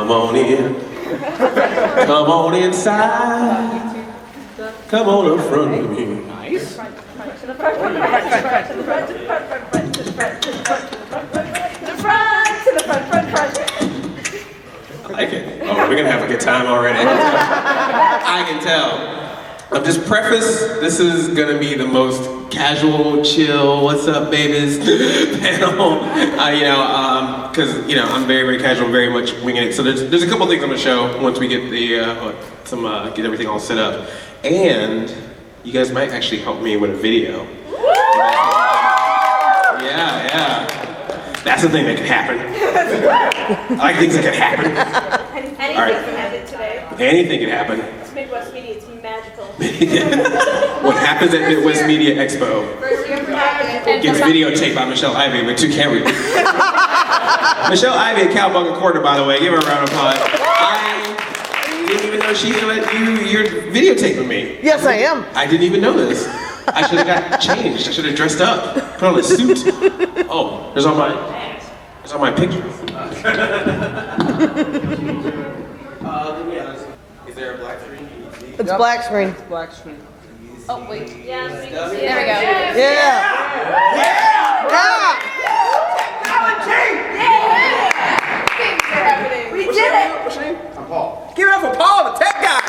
Come on in. Come on inside. Come on up front with me. Nice. I like it. Oh, we're gonna have a good time already. I can tell. I'll just preface, this is gonna be the most casual, chill, what's up babies panel. Cause I'm very, very casual, very much winging it. So there's a couple things I'm gonna show once we get get everything all set up. And you guys might actually help me with a video. Yeah. That's the thing that could happen. I like things that can happen. Anything All right. can happen today. Anything can happen. It's Midwest Media, it's magical. What happens at Midwest Media Expo gets videotaped by Michelle Ivey with 2 cameras. Michelle Ivey at Cowabunga Quarter, by the way. Give her a round of applause. I didn't even know you're videotaping me. Yes, I am. I didn't even know this. I should have got changed. I should have dressed up, put on a suit. Oh, there's all my pictures. Is there a black screen? It's black screen. It's black screen. Oh, wait. Yeah, so you can see There we go. Things are happening. We did it! What's your name? I'm Paul. Give it up for Paul, the tech guy.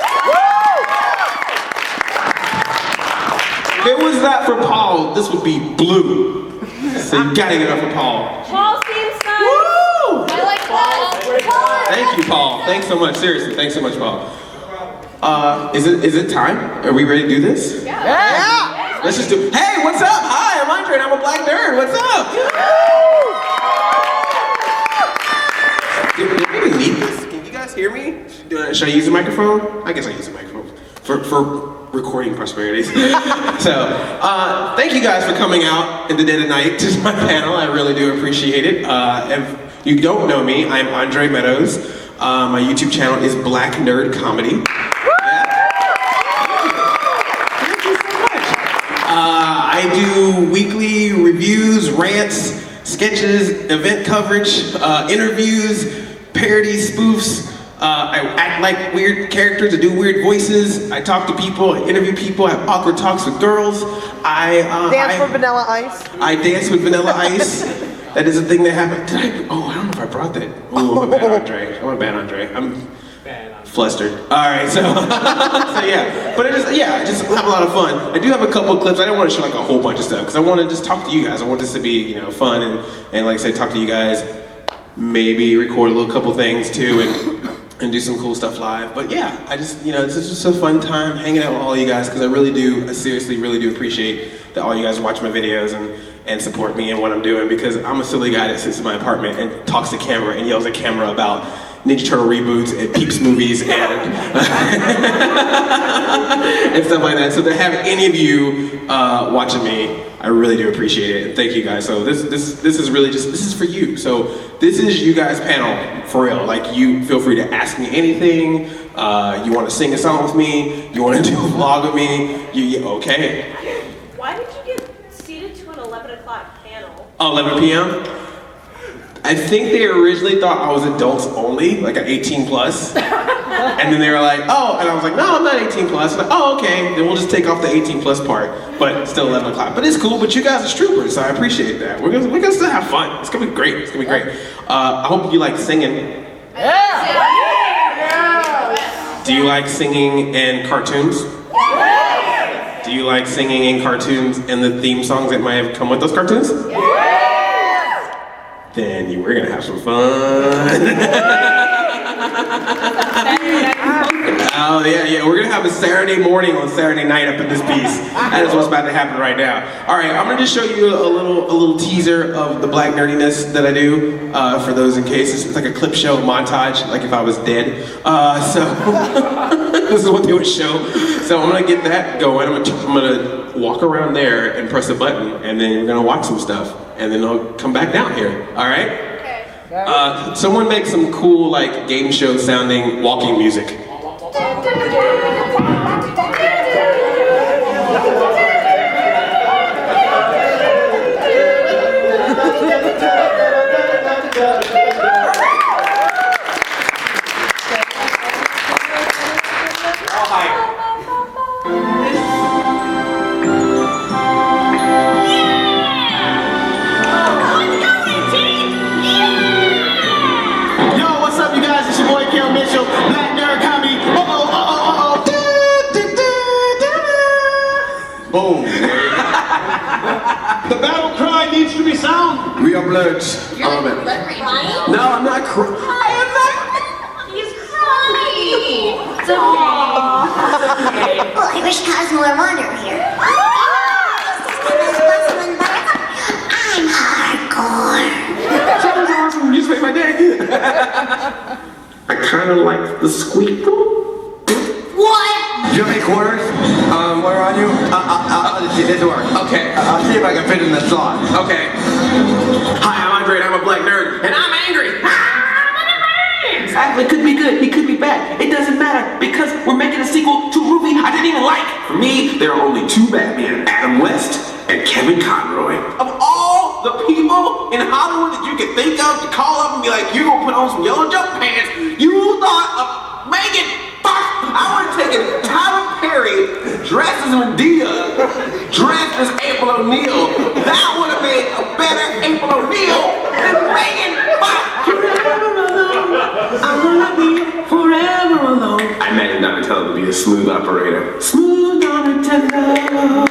If it was not for Paul, this would be blue. So you gotta give it up for Paul. Paul seems nice. Woo! I like Paul. Thank you, Paul. Thanks so much. Seriously, thanks so much, Paul. Is it time? Are we ready to do this? Yeah. Let's just do. Hey, what's up? Hi, I'm Andre, and I'm a black nerd. What's up? Do we really need this? Can you guys hear me? Should I use a microphone? I guess I use a microphone for recording prosperity. So, thank you guys for coming out in the dead of night to my panel. I really do appreciate it. If you don't know me, I'm Andre Meadows. My YouTube channel is Black Nerd Comedy. Thank you so much. I do weekly reviews, rants, sketches, event coverage, interviews, parodies, spoofs. I act like weird characters, I do weird voices, I talk to people, I interview people, I have awkward talks with girls. I Dance for Vanilla Ice. I dance with Vanilla Ice. That is a thing that happened. I don't know if I brought that. Oh, I'm a bad Andre. I'm flustered. All right, so yeah. But I just have a lot of fun. I do have a couple of clips. I don't want to show like a whole bunch of stuff because I want to just talk to you guys. I want this to be, fun and like I said, talk to you guys. Maybe record a little couple things too and do some cool stuff live. But yeah, I just, this is just a fun time hanging out with all you guys because I seriously really do appreciate that all you guys watch my videos and support me in what I'm doing because I'm a silly guy that sits in my apartment and talks to camera and yells at camera about Ninja Turtle reboots and Peeps movies and and stuff like that. So to have any of you watching me, I really do appreciate it. And thank you guys. So this is really this is for you. So this is you guys' panel for real. Like you feel free to ask me anything. You want to sing a song with me? You want to do a vlog with me? Okay? Why did you get seated to an 11 o'clock panel? Oh, 11 p.m. I think they originally thought I was adults only, like an 18 plus. And then they were like, oh, and I was like, no, I'm not 18 plus. Like, oh, okay, then we'll just take off the 18 plus part, but still 11 o'clock. But it's cool, but you guys are troopers, so I appreciate that. We're gonna still have fun. It's gonna be great, it's gonna be great. I hope you like singing. Yeah. Do you like singing in cartoons? Do you like singing in cartoons and the theme songs that might have come with those cartoons? Then we're gonna have some fun. Oh yeah, we're gonna have a Saturday morning on Saturday night up in this piece. That is what's about to happen right now. All right, I'm gonna just show you a little teaser of the black nerdiness that I do. For those in case, it's like a clip show montage, like if I was dead. So this is what they would show. So I'm gonna get that going. I'm gonna walk around there and press a button, and then we're gonna watch some stuff, and then I'll come back down here. All right? Okay. Someone make some cool like game show sounding walking music. Boom. The battle cry needs to be sound. We are bloods. You're Oh, man. Blood Ranger. No, I'm not crying. He's crying. It's okay. Well, I wish Cosmo were Wonder here. I'm hardcore. Sounds awesome. You just made my day. I kind of like the squeakle. What? Do you have any quarters? Where are you? I'll just see this work. Okay. I'll see if I can fit in the slot. Okay. Hi, I'm Andre, and I'm a black nerd, and I'm angry. Exactly, could be good, he could be bad. It doesn't matter because we're making a sequel to a movie I didn't even like. For me, there are only two Batman, Adam West and Kevin Conroy. Of all the people in Hollywood that you could think of to call up and be like, you're gonna put on some yellow jump pants, you thought of Megan Fox. I would have taken Tyler Perry dressed as Medea, dressed as April O'Neil. That would have made a better April O'Neil than Megan Fox. I'm gonna be forever alone. I imagine Donatello to be a smooth operator. Smooth Donatello.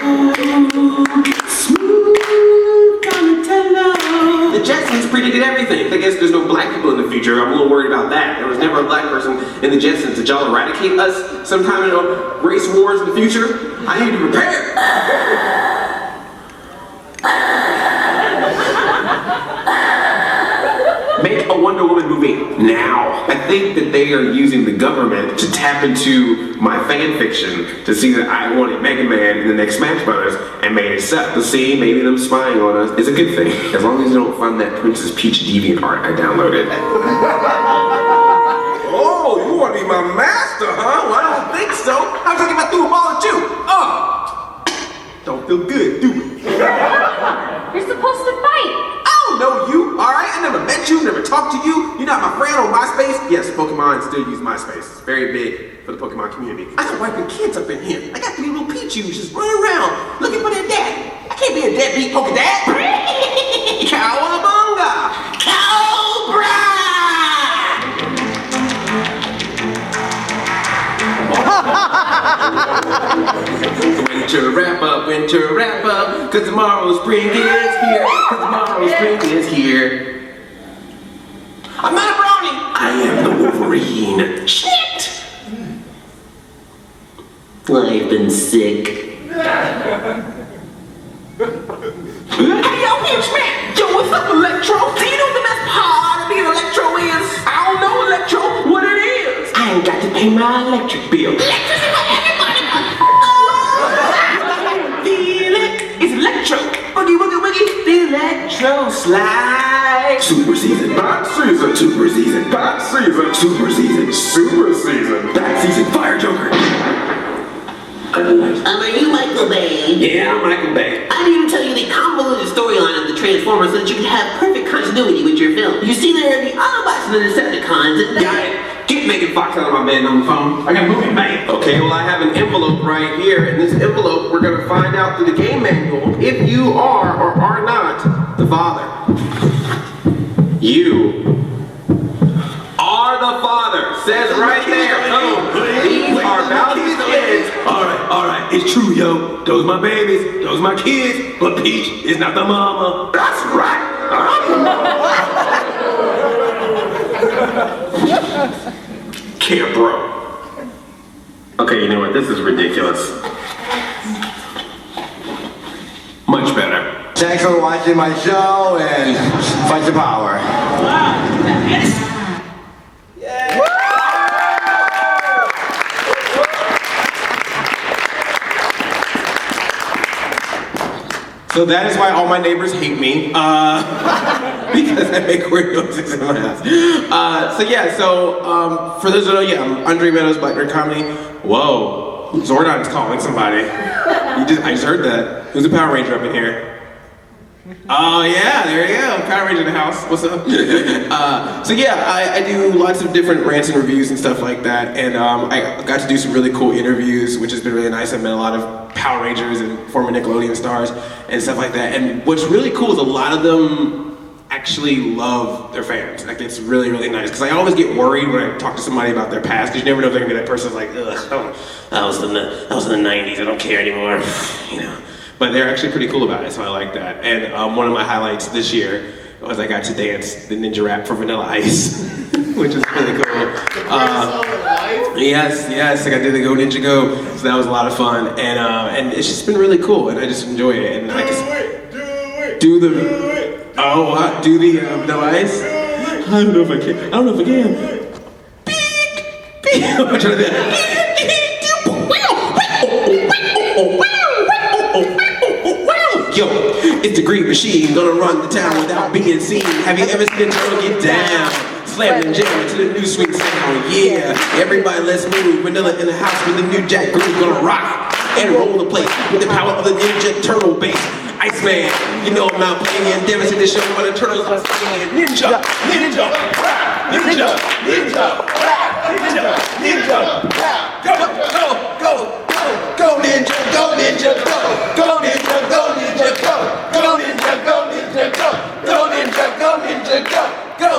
Smooth Donatello. The Jetsons predicted everything. I guess there's no black people in the future. I'm a little worried about that. There was never a black person in the Jetsons. Did y'all eradicate us sometime in race wars in the future? I need to prepare. Make a Wonder Woman movie now. I think that they are using the government to tap into my fan fiction to see that I wanted Mega Man in the next Smash Brothers and made it suck. To see maybe them spying on us is a good thing. As long as you don't find that Princess Peach DeviantArt I downloaded. Oh, you want to be my master, huh? Well, I don't think so. I'm talking about through a ball at you. Don't feel good, do it. You're supposed to fight. I don't know you, alright? I never met you, never talked to you. You're not my friend on MySpace. Yes, Pokemon still use MySpace. It's very big for the Pokemon community. I got wiping kids up in here. I got 3 little Pichus just running around looking for their daddy. I can't be a deadbeat Pokedad. Cowabunga! Cobra! Winter wrap up, cause tomorrow's spring is here, I'm not a brownie, I am the Wolverine. Shit! I've been sick. Hey yo, henchman! Yo, what's up, Electro? Do you know the best part of being Electro is? I don't know, Electro, what it is. I ain't got to pay my electric bill. Electricity for everybody! It's Electro! Boogie, woogie, woogie, the Electro slide! Super season, back season, super season, back season, super season, super season, back season, Fire Joker! Are you Michael Bay? Yeah, I'm Michael Bay. I didn't even tell you the convoluted storyline of the Transformers so that you could have perfect continuity with your film. You see, there are the Autobots and the Decepticons and Got it. Get Megan Fox out of my bed on the phone. I got a movie to make. Okay, well I have an envelope right here. In this envelope, we're gonna find out through the game manual if you are or are not the father. You are the father. Says right there. Boom. These are Bowser's kids. Alright, it's true, yo. Those my babies, those my kids, but Peach is not the mama. That's right. Care, bro. Okay, you know what? This is ridiculous. Much better. Thanks for watching my show and fight the power. So that is why all my neighbors hate me, because I make weird noises in my house. For those who don't know, yeah, I'm Andre Meadows, Black Nerd Comedy. Whoa, Zordon's calling somebody. I just heard that. Who's a Power Ranger up in here? Oh yeah, there you go. Power Ranger in the house. What's up? I do lots of different rants and reviews and stuff like that, and I got to do some really cool interviews, which has been really nice. I've met a lot of Power Rangers and former Nickelodeon stars and stuff like that. And what's really cool is a lot of them actually love their fans. Like it's really, really nice. Because I always get worried when I talk to somebody about their past, because you never know if they're gonna be that person's like, ugh, that was in the 90s, I don't care anymore, you know. But they're actually pretty cool about it, so I like that. And one of my highlights this year was I got to dance the ninja rap for Vanilla Ice, which is really cool. Yes, I got to do the Go Ninja Go, so that was a lot of fun. And it's just been really cool, and I just enjoy it. And I just do the Vanilla Ice. I don't know if I can. I'm trying to do that. Yo, it's the Green Machine, gonna run the town without being seen. Have you ever seen a turtle get down? Slam and jam to the new swing sound, yeah. Everybody let's move, Vanilla in the house with the new Jack Groove, gonna rock and roll the place with the power of the Ninja Turtle bass. Iceman, you know I'm out playing and devastating the show while the turtles are singing. Ninja, ninja, ninja, ninja, ninja, ninja, go, go ninja, go ninja, go ninja, go ninja, go ninja, go ninja, go ninja, go ninja, go.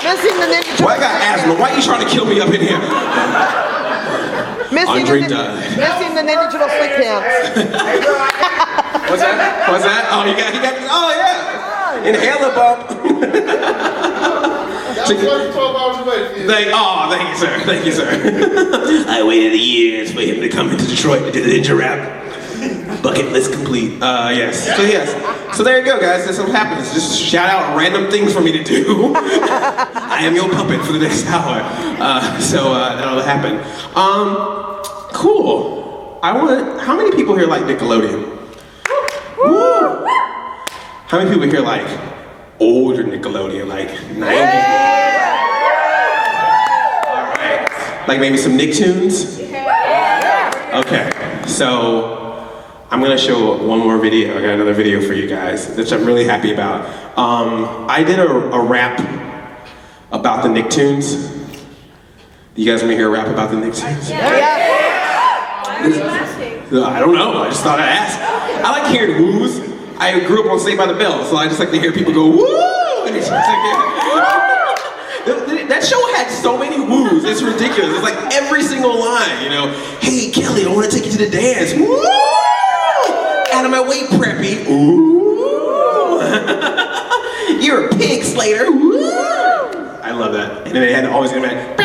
Missing the Ninja Turtles. Well, I got asthma. Why are you trying to kill me up in here? Missing the Ninja Turtle slick pants. What's that? Oh, you got oh yeah. Inhaler bump. That's 12 hours away. Thank you, sir. I waited years for him to come into Detroit to do the ninja rap. Bucket list complete. Yes. So there you go, guys. That's what happens. Just shout out random things for me to do. I am your puppet for the next hour. So that'll happen. Cool. How many people here like Nickelodeon? Woo! How many people here like older Nickelodeon, like 90s? All right. Like maybe some Nicktoons? Okay. So I'm gonna show one more video. I got another video for you guys, which I'm really happy about. I did a rap about the Nicktoons. You guys want to hear a rap about the Nicktoons? Yeah. Why are you asking? I don't know. I just thought I'd ask. I like hearing woos. I grew up on Saved by the Bell, so I just like to hear people go woo. And it's just like, that show had so many woos. It's ridiculous. It's like every single line. You know, hey Kelly, I want to take you to the dance. Woo! Out of my way, preppy. Ooh. You're a pig, Slater. Ooh. I love that. And then they had to always get that.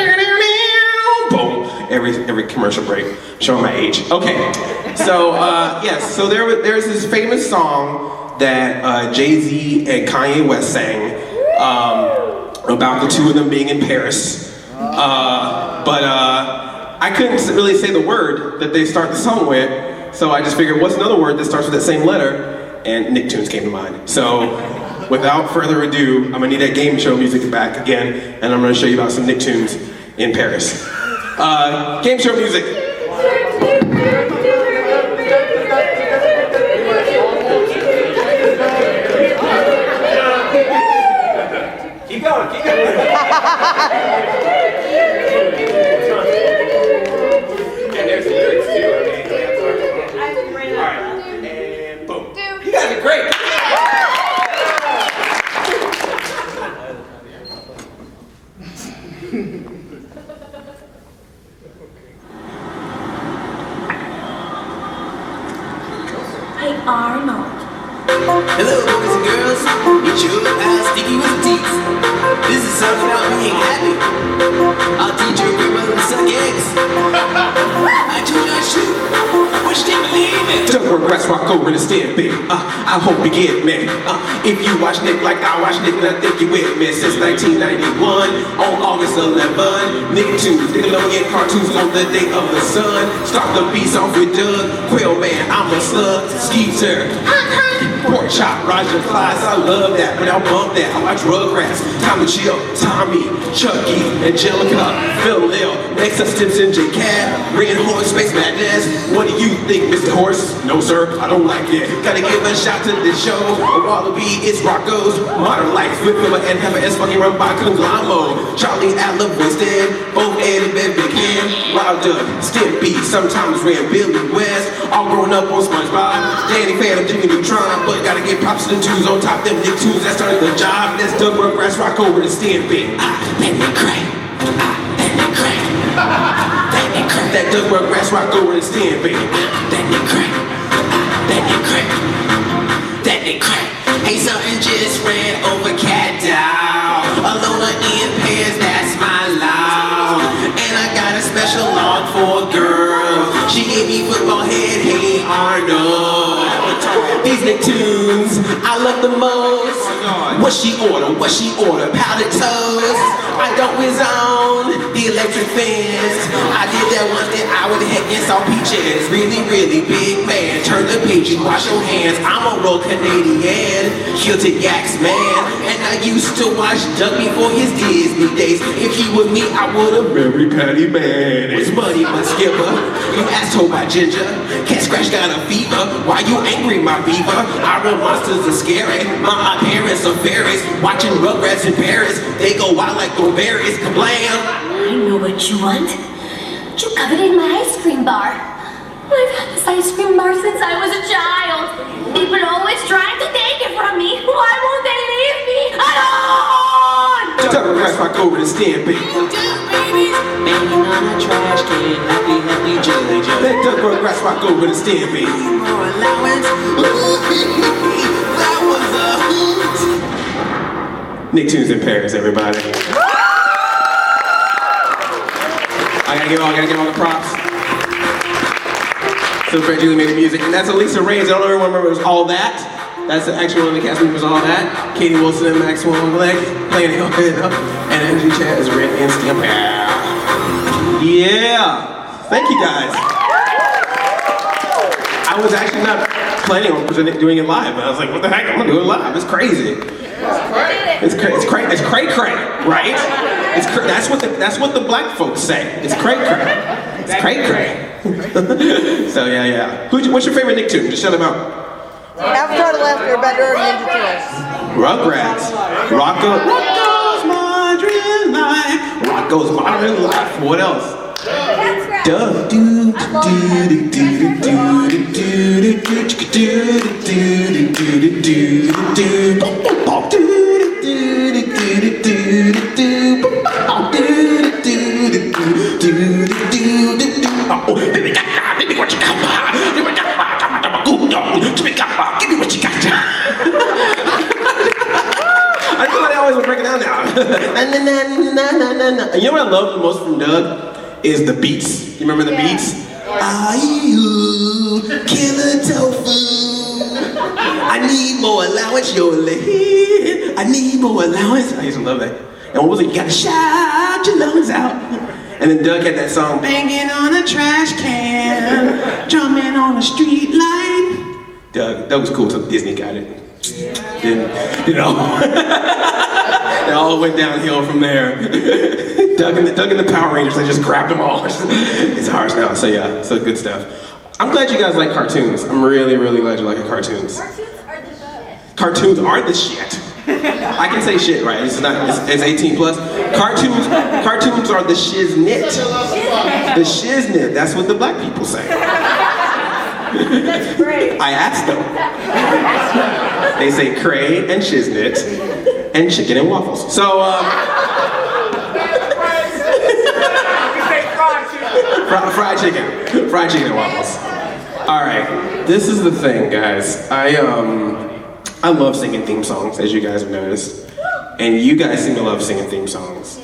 Boom. Every commercial break. Showing my age. Okay. So yes. So there's this famous song that Jay-Z and Kanye West sang about the two of them being in Paris. But I couldn't really say the word that they start the song with. So I just figured, what's another word that starts with that same letter? And Nicktoons came to mind. So, without further ado, I'm gonna need that game show music back again, and I'm gonna show you about some Nicktoons in Paris. Game show music. Keep going, keep going. And there's lyrics too. And boom. You guys are great. Hey Arnold. Hello, boys and girls. It's your ass sticky with the teeth. This is something about being happy. I'll teach your grandmother to suck eggs. I do not shoot. Wish they believe it. Don't regrets rock over the stand, baby. I hope you get me. If you watch Nick like I watch Nick, then I think you with me. Since 1991, on August 11, Nicktoons, Nickelodeon cartoons on the day of the sun. Start the beats off with Doug, Quail Man, I'm a slug, Skeeter. Pork chop, Roger Clyde, I love that, but I'll bump that. I watch Rugrats, Tom and Chill, Tommy, Chucky, Angelica, Phil Lil, next up Stimson, J Cat, Red Horse, Space Madness. What do you think, Mr. Horse? No, sir, I don't like it. Gotta give a shout to this show. A Wallaby, it's Rocco's. Modern Life, with Miller and Heather S. fucking run by Conglomero. Charlie Adler voiced in, both Ed and Ben Big Hand. Wild Duck, Stimpy, sometimes ran Billy West. All grown up on SpongeBob. Danny fan of Jimmy Neutron, but gotta get props to the twos on top. Them Nicktoons that started the job. That's Doug Rugrats rock over the Stimpy. Let me crack. Let me crack. Let me crack. That Doug Rugrats rock over the Stimpy. Let me crack. Let me crack. Let me crack. Hey, something just ran over Cat Dow. Alona in pairs, that's my law. And I got a special log for a girl. She gave me football head, hey Arnold. These Nicktoons, I love the most. What she order, powdered toast. I don't whiz on the electric fence. I did that once that I would heck and saw peaches. Really, really big man. Turn the page and wash your hands. I'm a real Canadian, kilted yaks man. And I used to watch Doug before his Disney days. If he were me, I would've married Patty Man. It's Buddy, my skipper. You asshole by Ginger. Cat Scratch got a fever. Why you angry, my beaver? Our real monsters are scary. My parents are fairies. Watching Rugrats in Paris. They go wild like berries. Kablam! I know what you want. You coveted my ice cream bar. I've had this ice cream bar since I was a child. People always trying to take it from me. Why won't they leave me alone? Doug Rugrats rock over the Stampede. Banging on a trash can, happy, happy, jolly, jolly. Let Doug Rugrats rock over the Stampede. More allowance. That was a hoot. Nicktoons in Paris, everybody. I gotta give all the props. So Fred Julie made the music, and that's Elisa Reyes. I don't know if everyone remembers All That. That's actually one of the cast members of All That. Katie Wilson and Maxwell Glegg playing Hell Head Up, and Angie Chad is Red and Stamp. Yeah! Thank you guys. I was actually not planning on doing it live, but I was like, what the heck, I'm gonna do it live. It's crazy. It's cray cray, right? That's what the black folks say. It's cray cray. It's cray cray. So yeah. What's your favorite Nicktoon? Just shout them out. Avatar: The Last Airbender, Ninja Turtles. Rugrats. Rocco's Modern Life. Rocco's Modern Life. What else? Duh. I know they always break it down now. You know what I love the most from Doug? Is the beats. You remember the beats? Are-you killer tofu? I need more allowance, your leg. I need more allowance. I used to love that. And what was it? You gotta shout your lungs out. And then Doug had that song, banging on a trash can, drumming on a street light. Doug was cool till Disney got it. Then, It all went downhill from there. Doug and the Power Rangers, they just grabbed them all. It's ours now, so yeah, so good stuff. I'm glad you guys like cartoons. I'm really, really glad you like cartoons. Cartoons are the shit. Cartoons are the shit. I can say shit, right? It's 18 plus. Cartoons are the shiznit. The shiznit, that's what the black people say. That's great. I asked them. They say cray and shiznit and chicken and waffles. So, fried chicken and waffles. All right, this is the thing, guys. I love singing theme songs, as you guys have noticed, and you guys seem to love singing theme songs.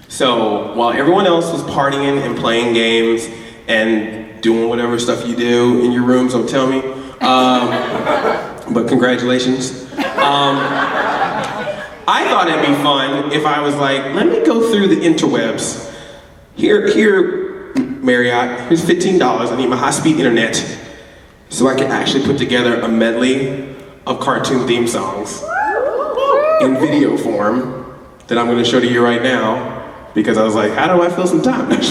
So while everyone else was partying and playing games and doing whatever stuff you do in your rooms, don't tell me. But congratulations. I thought it'd be fun if I was like, let me go through the interwebs. Here, Marriott, here's $15. I need my high-speed internet so I can actually put together a medley of cartoon theme songs in video form that I'm gonna show to you right now because I was like, how do I fill some time? But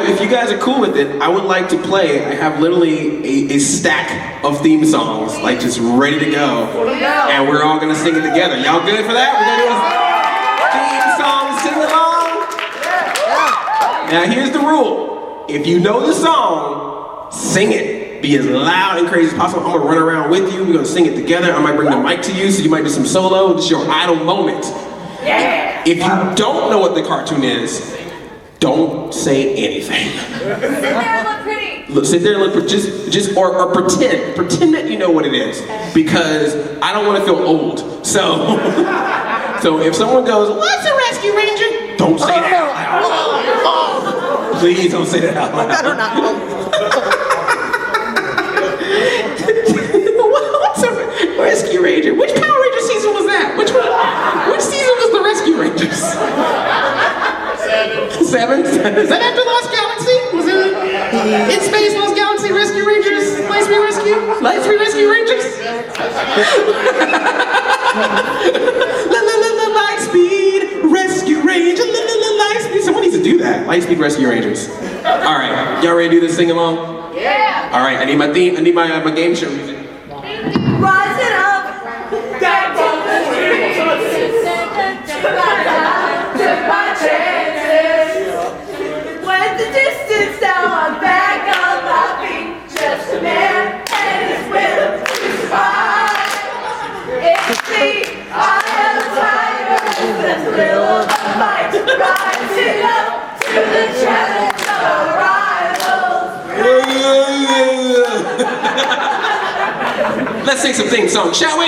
if you guys are cool with it, I would like to play. I have literally a stack of theme songs, like just ready to go. And we're all gonna sing it together. Y'all good for that? We're gonna do a theme song, sing along. Now here's the rule. If you know the song, sing it. Be as loud and crazy as possible. I'm gonna run around with you. We're gonna sing it together. I might bring the mic to you, so you might do some solo. This is your idol moment. Yeah. If you don't know what the cartoon is, don't say anything. Sit there and look pretty. Look, sit there and look, or pretend that you know what it is, because I don't want to feel old. So, so if someone goes, "What's a rescue ranger?" Don't say that out loud. Please don't say that out loud. Better not. What's a rescue ranger? Which Power Ranger season was that? Which one? Which season was the Rescue Rangers? Seven? Is that after Lost Galaxy? Was it In Space Lost Galaxy Rescue Rangers? Lightspeed Rescue? Lightspeed Rescue Rangers? Lightspeed Rescue Ranger. Lightspeed. Someone needs to do that. Lightspeed Rescue Rangers. All right, y'all ready to do this sing along? Yeah. All right, I need my theme. I need my game show music. Rising up. Down from the streets. Took my chances. Went the distance, now I'm back on my feet. Just a man and his will to survive. It's me, I am a tiger. The thrill of the fight. Rising up to the challenge of rivals. Let's sing some theme songs, shall we?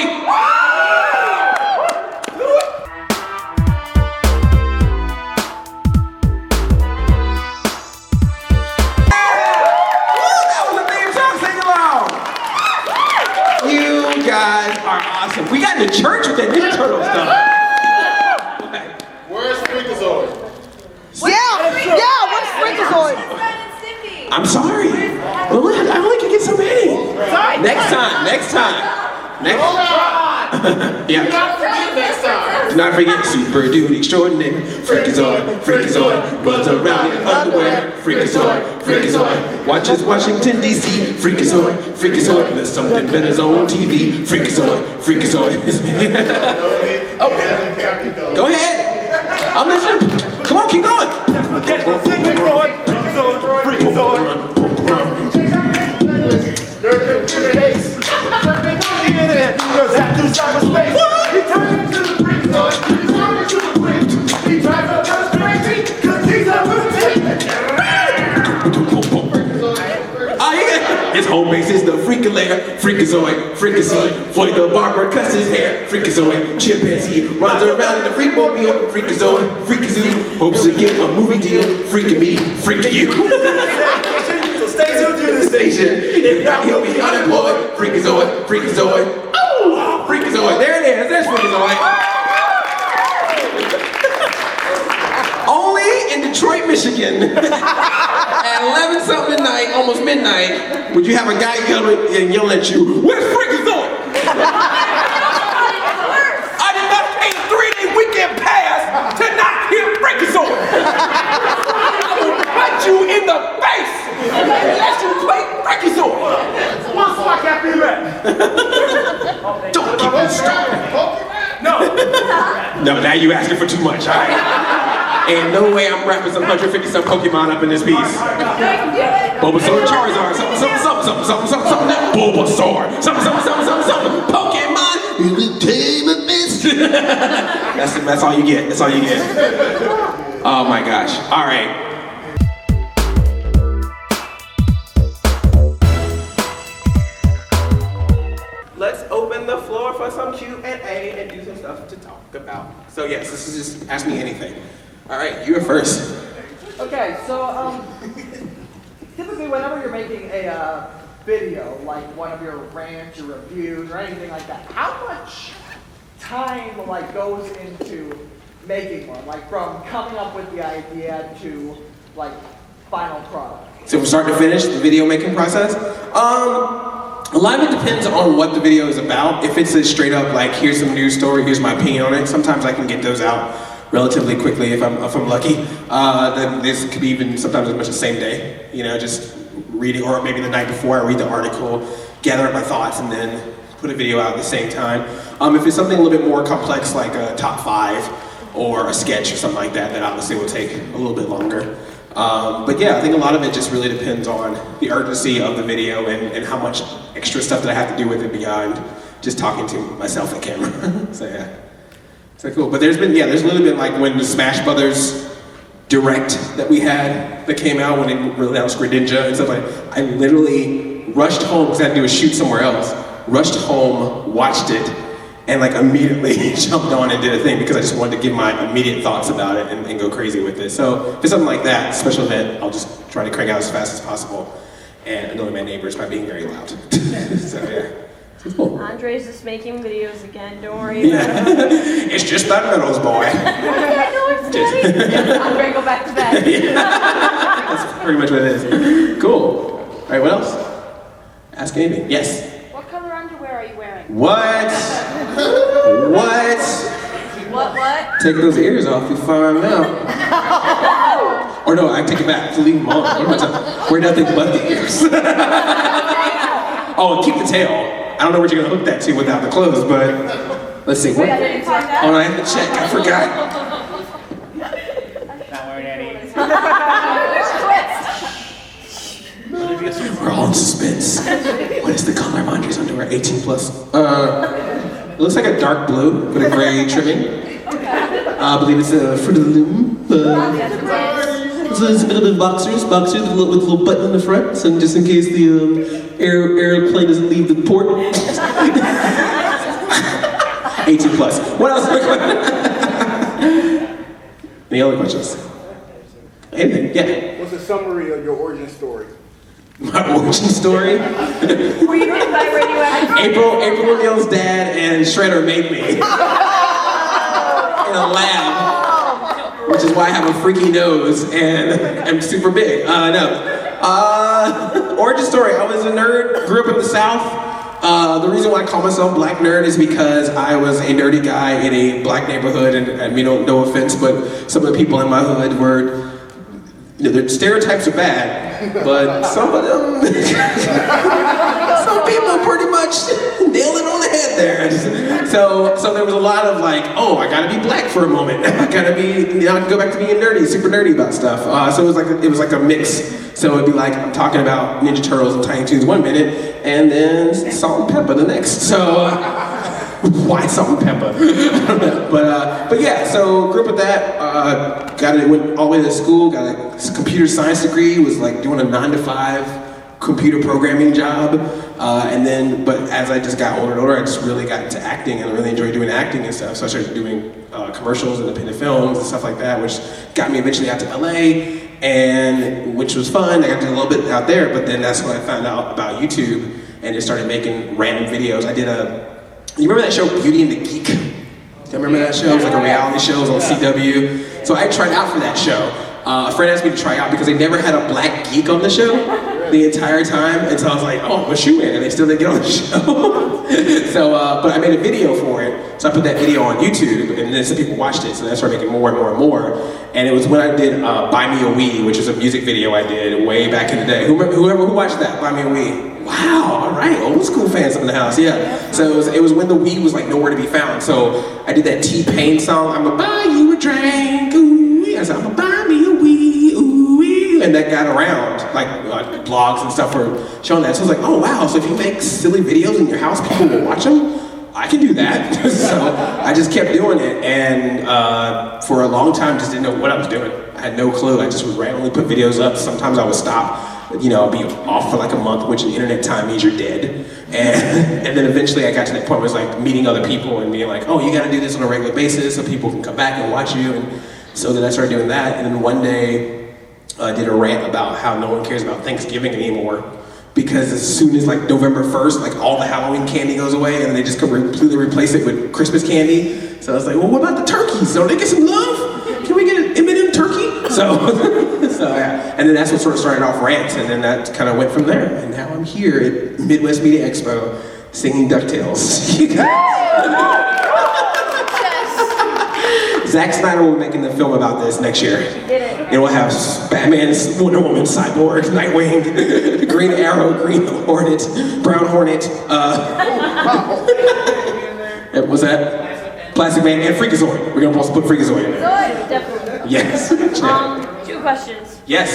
You guys are awesome. We got into church with that Ninja Turtle stuff. Where's Freakazoid? Yeah, what's Freakazoid? I'm sorry. Well, look, I only can get so many. Next time. Yeah. Next time. Do not forget Super Dude Extraordinaire. Freakazoid, runs around in underwear. Freakazoid, watches Washington D.C. Freakazoid, there's something better's on TV. Freakazoid. Oh, go ahead. I'm listening. Come on, keep going. His home base is the Freakazoid. Floyd the barber cuts his hair. Freakazoid, chimpanzee runs around in the freakmobile. Freakazoid, hopes to get a movie deal. Freaking me, freaking you. So stay tuned to the station. If not, he'll be unemployed. Freakazoid. Oh, Freakazoid. There it is. There's Freakazoid. Only in Detroit, Michigan. At 11 something at night, almost midnight, would you have a guy yelling at you, "Where's Freakazoid?" I did not pay a 3-day weekend pass to not hear Freakazoid. I will punch you in the face unless you play Freakazoid. One spark after you ready. Don't keep on starting. No. No, now you asking for too much, all right? Ain't no way I'm rapping some 150-some Pokemon up in this piece. Bulbasaur, Charizard, something, Bulbasaur, something, Pokemon, Entertainment Mist. That's all you get, Oh my gosh, all right. Let's open the floor for some Q&A and do some stuff to talk about. So yes, this is just ask me anything. All right, you're first. Okay, so typically whenever you're making a video, like one of your rants or reviews or anything like that, how much time goes into making one? Like from coming up with the idea to final product? So from start to finish, the video making process? A lot of it depends on what the video is about. If it's a straight up like, here's some news story, here's my opinion on it, sometimes I can get those out relatively quickly if I'm lucky. Then this could be even sometimes as much as the same day. You know, just reading, or maybe the night before I read the article, gather up my thoughts, and then put a video out at the same time. If it's something a little bit more complex, like a top 5 or a sketch or something like that, that obviously will take a little bit longer. But yeah, I think a lot of it just really depends on the urgency of the video and how much extra stuff that I have to do with it beyond just talking to myself at camera. So yeah, so cool. But there's literally been like when the Smash Brothers Direct that we had that came out when they announced Greninja and stuff like that, I literally rushed home because I had to do a shoot somewhere else. Rushed home, watched it, and like immediately jumped on and did a thing because I just wanted to give my immediate thoughts about it and go crazy with it. So if it's something like that, special event, I'll just try to crank out as fast as possible and annoy my neighbors by being very loud. So yeah, it's cool. Andre's just making videos again, don't worry about it. It's just that Meadows boy. Andre, go back to bed. Yeah. That's pretty much what it is. Cool. All right, what else? Ask anything. Yes? What color underwear are you wearing? What? What? What? Take those ears off, you find out. Or no, I take it back. Leave them on. What am I talking? Wear nothing but the ears. Oh, and keep the tail. I don't know what you're gonna hook that to without the clothes, but let's see. What? Oh, no, I have to check. I forgot. Not wearing any. We're all in suspense. What is the color of Andre's underwear? 18 plus. It looks like a dark blue with a gray trimming. I believe it's a Fruit of the Loom. So it's a bit of boxers with a little button in the front, so just in case the airplane doesn't leave the port. 18 plus. What else? Any other questions? Anything? Yeah. What's a summary of your origin story? My origin story? Were you hit by radioactive? April O'Neil's dad and Shredder made me. In a lab. Which is why I have a freaky nose and I'm super big. Origin story, I was a nerd, grew up in the South. The reason why I call myself Black Nerd is because I was a nerdy guy in a black neighborhood, and I mean, no offense, but some of the people in my hood were, you know, the stereotypes are bad, but some of them, some people pretty much nail it on the head there. So there was a lot of like, oh, I gotta be black for a moment. I gotta be, you know, I can go back to being nerdy, super nerdy about stuff. So it was like a mix. So it'd be like, I'm talking about Ninja Turtles and Tiny Toons 1 minute, and then Salt and Pepper the next. So, why Salt and Pepper? But yeah, so grew up with that, went all the way to school, got a computer science degree, was like doing a 9-to-5 computer programming job, but as I just got older and older, I just really got into acting, and I really enjoyed doing acting and stuff, so I started doing commercials, independent films, and stuff like that, which got me eventually out to LA, and which was fun. I got to do a little bit out there, but then that's when I found out about YouTube, and just started making random videos. I did you remember that show, Beauty and the Geek? Do you remember that show? It was like a reality show, it was on CW. So I tried out for that show. A friend asked me to try out because they never had a black geek on the show the entire time, and so I was like, oh, I'm a shoe-in, and they still didn't get on the show. But I made a video for it, so I put that video on YouTube, and then some people watched it, so I started making more and more and more. And it was when I did Buy Me a Wii, which is a music video I did way back in the day. Who watched that, Buy Me a Wii? Wow, all right, old school fans in the house, yeah. So it was when the Wii was like nowhere to be found. So I did that T-Pain song, I'ma buy you a drink, ooh. I said, I'ma buy me a Wii, ooh. And that got around, like blogs and stuff were showing that. So I was like, oh wow, so if you make silly videos in your house, people will watch them? I can do that. So I just kept doing it, and for a long time just didn't know what I was doing. I had no clue. I just would randomly put videos up. Sometimes I would stop. You know, I'll be off for like a month, which in internet time means you're dead. And then eventually I got to that point where it was like meeting other people and being like, oh, you gotta do this on a regular basis so people can come back and watch you. And so then I started doing that. And then one day I did a rant about how no one cares about Thanksgiving anymore. Because as soon as like November 1st, like all the Halloween candy goes away and they just completely replace it with Christmas candy. So I was like, well, what about the turkeys? Don't they get some love? Can we get an M&M turkey? So yeah. that. And then that's what sort of started off Rants, and then that kind of went from there. And now I'm here at Midwest Media Expo singing DuckTales. You guys. Zack Snyder will be making the film about this next year. It will have Batman, Wonder Woman, Cyborg, Nightwing, Green Arrow, Green Hornet, Brown Hornet. What's that? Plastic Man and Freakazoid. We're gonna also put Freakazoid in there. Definitely. Yes. 2 questions. Yes.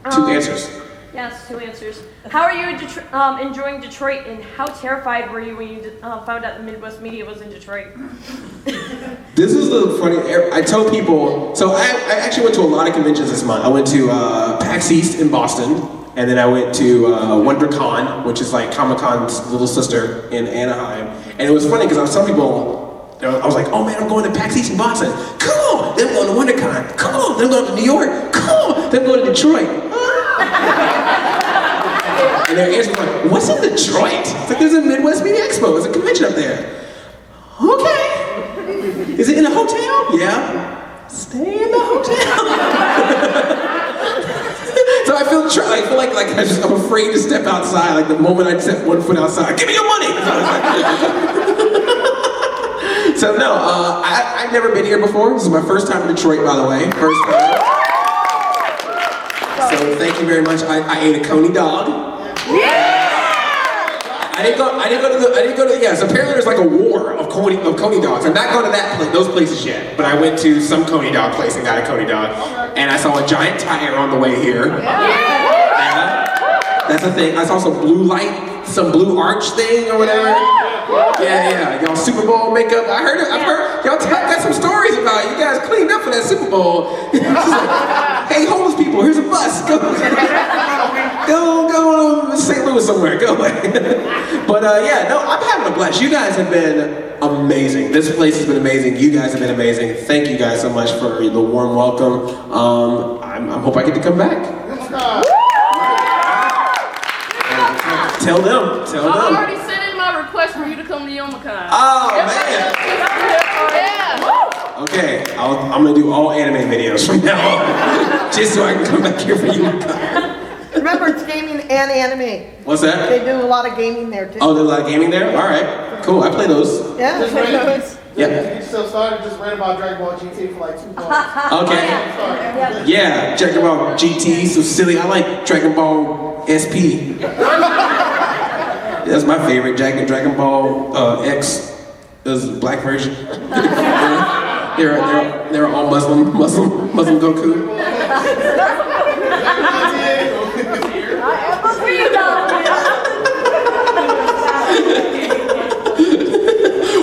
First of all, 2 answers. Yes, 2 answers. How are you enjoying Detroit, and how terrified were you when you found out the Midwest Media was in Detroit? This is the funny. I tell people. So I actually went to a lot of conventions this month. I went to PAX East in Boston, and then I went to WonderCon, which is like Comic-Con's little sister in Anaheim. And it was funny because I was telling people. I was like, oh man, I'm going to PAX East in Boston. Come on! Then I'm going to WonderCon. Come on! Then I'm going to New York. Come on! Then I'm going to Detroit. And their answer was like, what's in Detroit? It's like, there's a Midwest Media Expo. There's a convention up there. Okay. Is it in a hotel? Yeah. Stay in the hotel. So I feel like I'm afraid to step outside. Like the moment I step one foot outside, give me your money. So no, I've never been here before. This is my first time in Detroit, by the way. First time. So thank you very much. I ate a Coney dog. I didn't go to. Yes, apparently there's like a war of Coney dogs. I'm not going to those places yet, but I went to some Coney dog place and got a Coney dog, and I saw a giant tire on the way here. That's a thing. I saw some blue light, some blue arch thing or whatever. Yeah. Y'all Super Bowl makeup. I've heard y'all got some stories about it. You guys cleaned up for that Super Bowl. Like, hey, homeless people, here's a bus. Go to St. Louis somewhere. Go away. But no, I'm having a blast. You guys have been amazing. This place has been amazing. You guys have been amazing. Thank you guys so much for the warm welcome. I hope I get to come back. Tell them. I already sent in my request for you to come to Youmacon. Oh, man. Yeah. Okay, I'm gonna do all anime videos from now on, just so I can come back here for Youmacon. Remember, it's gaming and anime. What's that? They do a lot of gaming there too. Oh, there's a lot of gaming there? All right, cool, I play those. Yeah, Just play those. Yeah. So started just read about Dragon Ball GT for like 2 months. Okay. Yeah, Dragon Ball GT, so silly. I like Dragon Ball SP. That's my favorite. Dragon Ball X is the black version. They're all Muslim Goku.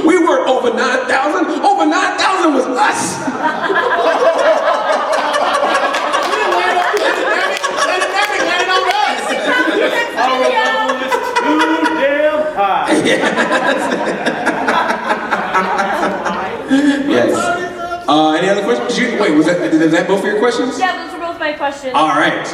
We were over 9,000. Over 9,000 was us. Yes. Any other questions? Was that both of your questions? Yeah, those were both my questions. All right.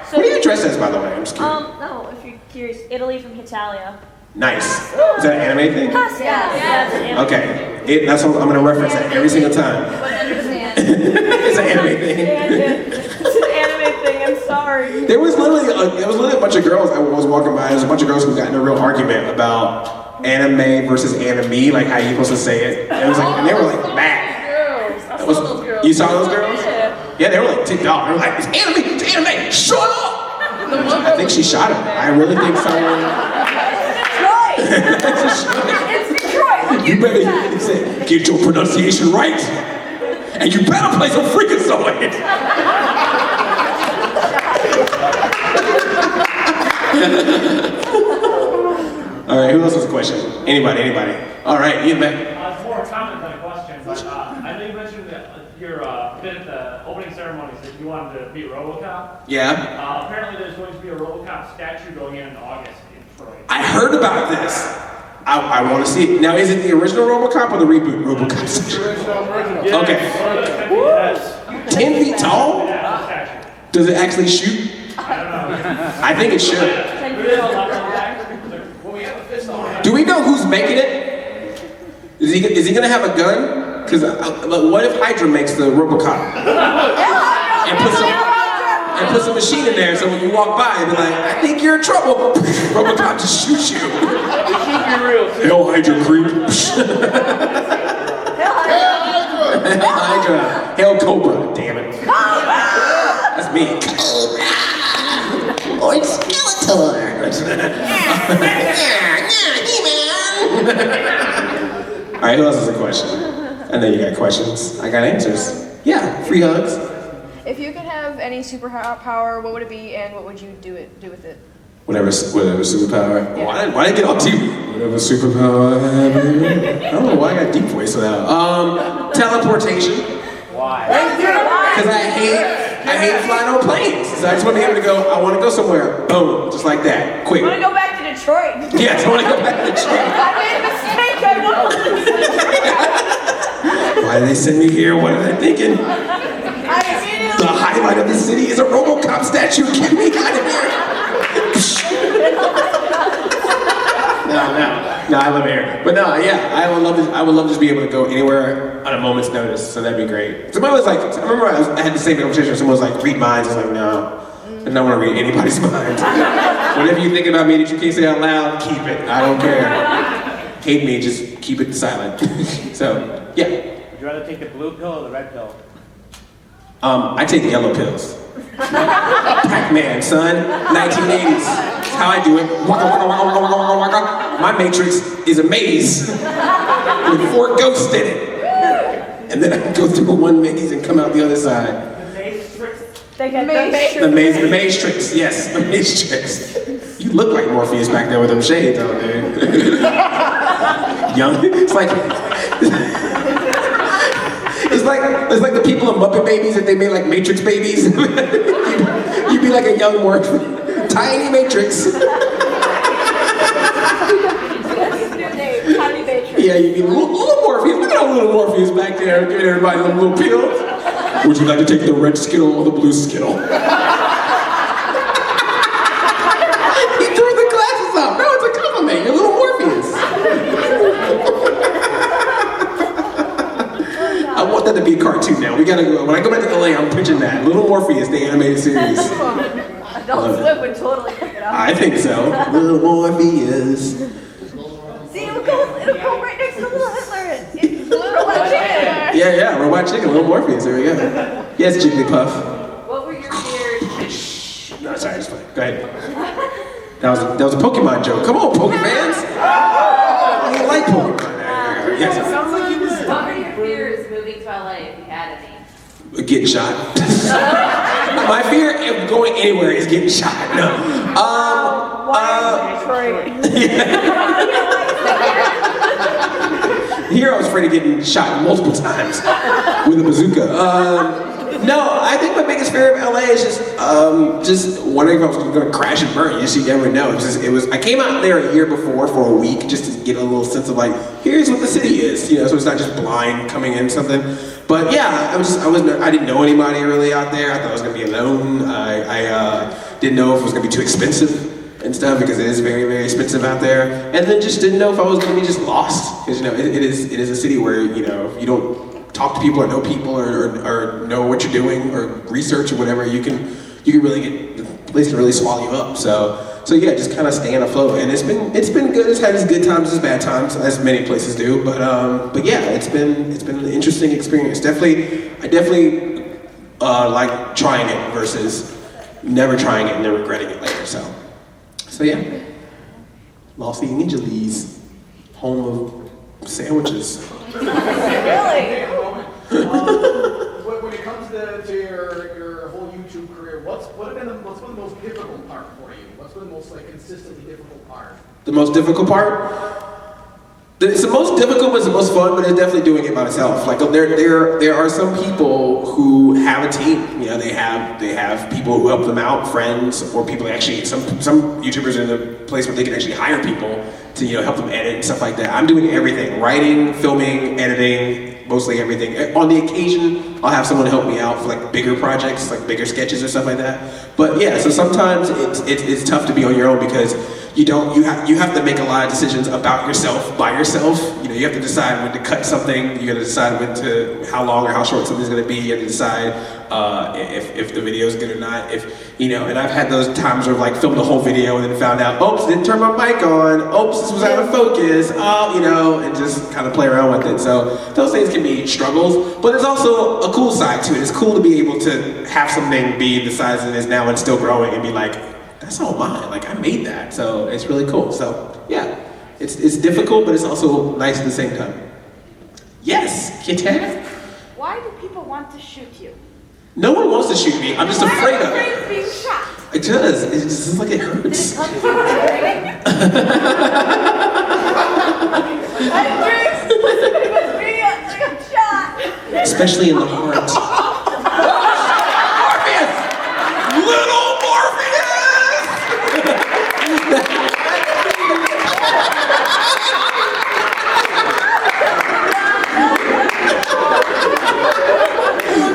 So, what are you dressed as, by the way? I'm just curious. No, if you're curious, Italy from Italia. Nice. Is that an anime thing? Yeah. Okay. That's what I'm going to reference that every single time. It's an anime thing. It's an anime thing. I'm sorry. There was literally a bunch of girls. I was walking by. There was a bunch of girls who got in a real argument about anime versus anime, like how you're supposed to say it. And it was like, and they were like mad. You saw those girls? Yeah, they were like ticked off. They were like, it's anime, shut up! I think she shot him. I really think someone. It's Detroit. You better get your pronunciation right, and you better play some Freakazoid. All right, who else has a question? Anybody? All right, you man. It's more a comment than a question, but I know you mentioned that your bit at the opening ceremonies that you wanted to beat RoboCop. Yeah. Apparently, there's going to be a RoboCop statue going in August in Detroit. I heard about this. I want to see it. Now, is it the original RoboCop or the reboot RoboCop statue? Original. Okay. 10 feet tall? Does it actually shoot? I don't know. I think it should. Do we know who's making it? Is he gonna have a gun? Because what if Hydra makes the RoboCop? And puts him. and put some machine in there so when you walk by, you'll be like, I think you're in trouble. RoboCop just shoots you. Hell Hydra creep. Hell Hydra. Hell Cobra. Damn it. That's me. Or Skeletor. All right, who else has a question? I know you got questions. I got answers. Yeah, free hugs. If you could have any superpower, what would it be, and what would you do with it? Whatever superpower. Yeah. Why did I get all deep? Whatever superpower I have. I don't know why I got deep voice for that. Teleportation. Why? Because I hate flying on planes. So I just want to be able to go, I want to go somewhere. Boom. Just like that. Quick. I want to go back to Detroit. Yes, I want to go back to Detroit. I made a mistake, I know. Why did they send me here? What are they thinking? The highlight of the city is a RoboCop statue. Get me out of here. No, I live here. But no, yeah, I would love to just be able to go anywhere on a moment's notice. So that'd be great. Someone was like, I remember I had the same conversation. Someone was like, read minds. I was like, no, I don't want to read anybody's mind. Whatever you think about me that you can't say out loud, keep it. I don't care. Hate me, just keep it silent. So, yeah. Would you rather take the blue pill or the red pill? I take yellow pills. Pac-Man, son. 1980s. That's how I do it. Waka, waka, waka, waka, waka, waka. My matrix is a maze with 4 ghosts in it. And then I go through one maze and come out the other side. The matrix, yes, the matrix. You look like Morpheus back there with them shades on, dude. Young, it's like the people in Muppet Babies that they made like Matrix babies. You'd be like a young Morpheus, tiny Matrix. Yeah, you'd be a little Morpheus. Look at all little Morpheus back there giving everybody little pills. Would you like to take the red Skittle or the blue Skittle? He threw the glasses up. No, it's a compliment. You're little Morpheus. I want that to be a cartoon now. We gotta go. When I go back to LA, I'm pitching that. Little Morpheus, the animated series. Adult Swim would totally pick it up. I think so. Little Morpheus. See, it'll go right next to Little Hitler. It's Robot Chicken. Yeah, Robot Chicken, Little Morpheus. There we go. Yes, Jigglypuff. What were your fears? No, sorry, just fine. Go ahead. That was a Pokemon joke. Come on, Pokemans. You like Pokemon. Yes. What were your fears moving to LA if you had any? Getting shot. My fear of going anywhere is getting shot. No. Here I was afraid of getting shot multiple times with a bazooka. No, I think my biggest fear of LA is just wondering if I was going to crash and burn. You never know. I came out there a year before for a week just to get a little sense of like, here's what the city is, so it's not just blind coming in something. But yeah, I didn't know anybody really out there. I thought I was going to be alone. I didn't know if it was going to be too expensive and stuff because it is very, very expensive out there. And then just didn't know if I was going to be just lost because it is a city where if you don't talk to people or know people or know what you're doing or research or whatever, you can really get the place can really swallow you up. So yeah, just kind of staying afloat, and it's been good. It's had its good times, its bad times, as many places do. But yeah, it's been an interesting experience. I definitely like trying it versus never trying it and then regretting it later. So yeah, Los Angeles, home of sandwiches. Really? When it comes to your whole YouTube career, what's been the most difficult part for you? What's been the most consistently difficult part? The most difficult part? It's the most difficult, but it's the most fun. But it's definitely doing it by myself. Like there are some people who have a team. They have people who help them out, friends or people actually. Some YouTubers are in a place where they can actually hire people to help them edit and stuff like that. I'm doing everything: writing, filming, editing, mostly everything. On the occasion, I'll have someone help me out for bigger projects, bigger sketches or stuff like that. But yeah, so sometimes it's tough to be on your own because you have to make a lot of decisions about yourself by yourself. You know, you have to decide when to cut something. You got to decide how long or how short something's going to be. You have to decide if the video is good or not. And I've had those times where I've like filmed the whole video and then found out, oops, didn't turn my mic on. Oops, this was out of focus. And just kind of play around with it. So those things can be struggles, but there's also a cool side to it. It's cool to be able to have something be the size it is now and still growing and be like, that's all mine. Like I made that, so it's really cool. So yeah, it's difficult, but it's also nice at the same time. Yes, Kitty. Why do people want to shoot you? No one wants to shoot me. I'm just afraid of it. Being shot. It does. It just seems like it hurts. Especially in the heart. Morpheus! Little Morpheus!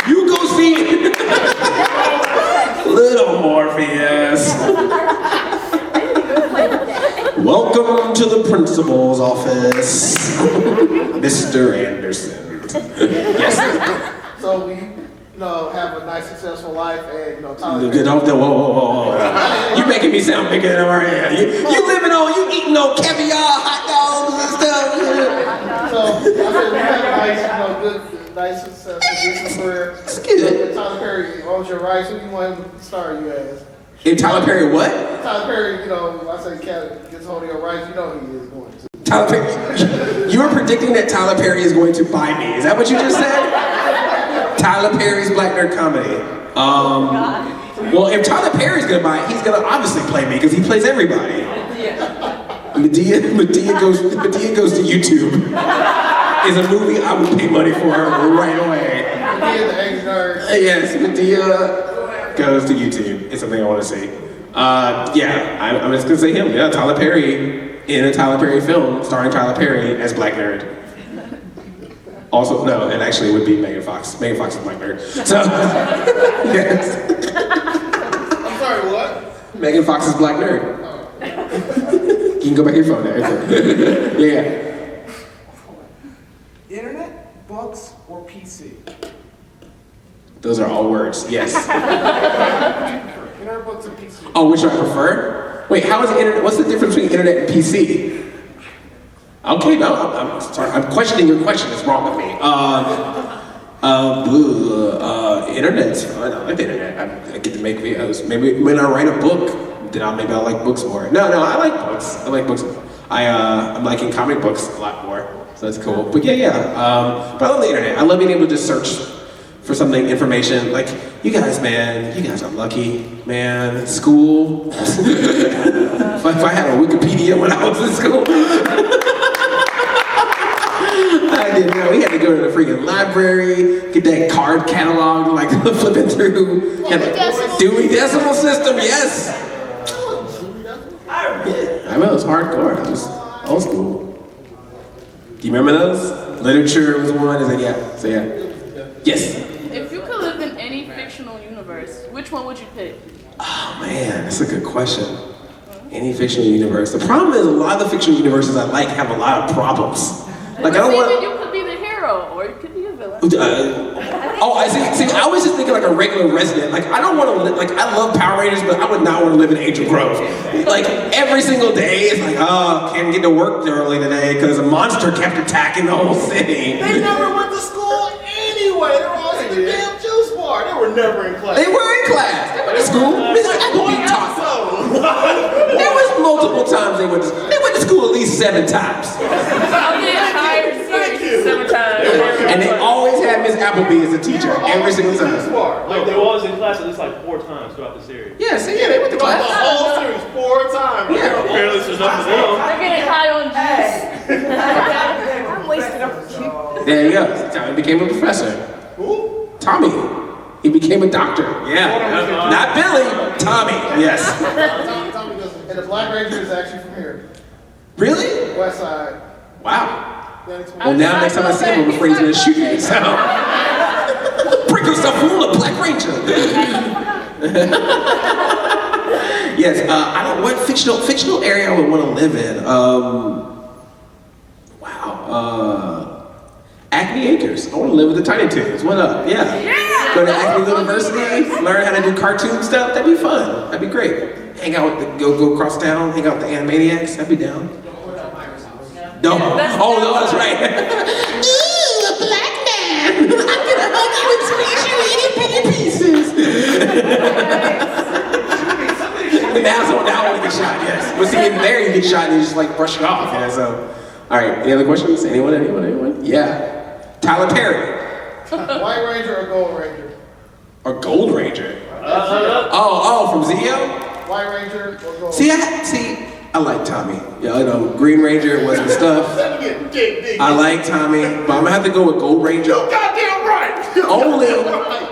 You go see Little Morpheus. Welcome to the principal's office, Mr. Anderson. Yes. So we, have a nice, successful life, and Tyler. Whoa. You making me sound bigger than I am. You eating on caviar, hot dogs and stuff. So I said we have a nice, nice, successful business career. It's good. Tyler Perry owns your rights. Who do you want him to star you as? If Tyler Perry what? Tyler Perry, I say Cat gets hold of your rights. He is going to. Tyler Perry. You're predicting that Tyler Perry is going to buy me. Is that what you just said? Tyler Perry's Black Nerd Comedy. Well, if Tyler Perry's gonna buy it, he's gonna obviously play me because he plays everybody. Medea goes to YouTube. Is a movie I would pay money for right away. Medea the Angry Nerd. Yes, Medea goes to YouTube. It's something I want to see. I'm just gonna say him. Yeah, Tyler Perry in a Tyler Perry film starring Tyler Perry as Black Nerd. Also, no, it actually would be Megan Fox. Megan Fox is Black Nerd. So, yes. I'm sorry, what? Megan Fox is Black Nerd. You can go back to your phone there. Yeah. Internet, books, or PC? Those are all words, yes. Internet, books, and PC. Oh, which I prefer? Wait, how is the internet? What's the difference between internet and PC? Okay, no, I'm sorry. I'm questioning your question. It's wrong with me. Internet's fun. I like the internet. I get to make videos. Maybe when I write a book, then I'll like books more. No, I like books. I like books. I'm liking comic books a lot more. So that's cool. But yeah. But I love the internet. I love being able to just search for something, information. Like you guys are lucky, man. School. If I had a Wikipedia when I was in school. I didn't know. We had to go to the freaking library, get that card catalog, like flipping through. Dewey Decimal System, yes. I remember it was hardcore. It was old school. Do you remember those? Literature was one. So yeah. Yes. If you could live in any fictional universe, which one would you pick? Oh man, that's a good question. Any fictional universe. The problem is a lot of the fictional universes I like have a lot of problems. Like I don't want. You could be the hero, or you could be a villain. I see. I was just thinking like a regular resident. Like I don't want to live. Like I love Power Rangers, but I would not want to live in Angel Grove. Like every single day, it's like, can't get to work early today because a monster kept attacking the whole city. They never went to school anyway. They were always in the damn juice bar. They were never in class. They were in class. They went to school. Mrs. Appleby taught them. There was multiple times they went to school at least 7 times. And they always had Miss Appleby as a teacher every single time. Like they were always in class at least like 4 times throughout the series. Yeah, they went to class. The whole series 4 times. Yeah, apparently there's enough for them. They're getting high on juice. I'm wasting up. There you go. Tommy became a professor. Who? Tommy. He became a doctor. Yeah. Not Billy. Tommy. Yes. Tommy doesn't. And the Black Ranger is actually from here. Really? West Side. Wow. Well, now next time I see him, I'm afraid he's gonna shoot me. So, bring yourself full of Black Ranger. Yes, I don't, what fictional area I would want to live in? Acme Acres. I want to live with the Tiny Toons. What up? Yeah. Go to Acme University, learn how to do cartoon stuff. That'd be fun. That'd be great. Hang out with the, go across town, hang out with the Animaniacs. I'd be down. No. Oh, no, that's right. Ooh, a black man. I'm gonna hug you and squeeze you in pieces. Now I want to get shot, yes. But see, in there you get shot and you just like brush it off. Yeah, so. All right, any other questions? Anyone? Yeah. Tyler Perry. White Ranger or Gold Ranger? Or Gold Ranger? From Zeo? White Ranger or Gold See, I like Tommy. Yeah, you know, Green Ranger was the stuff. I like Tommy, but I'm gonna have to go with Gold Ranger. You goddamn right!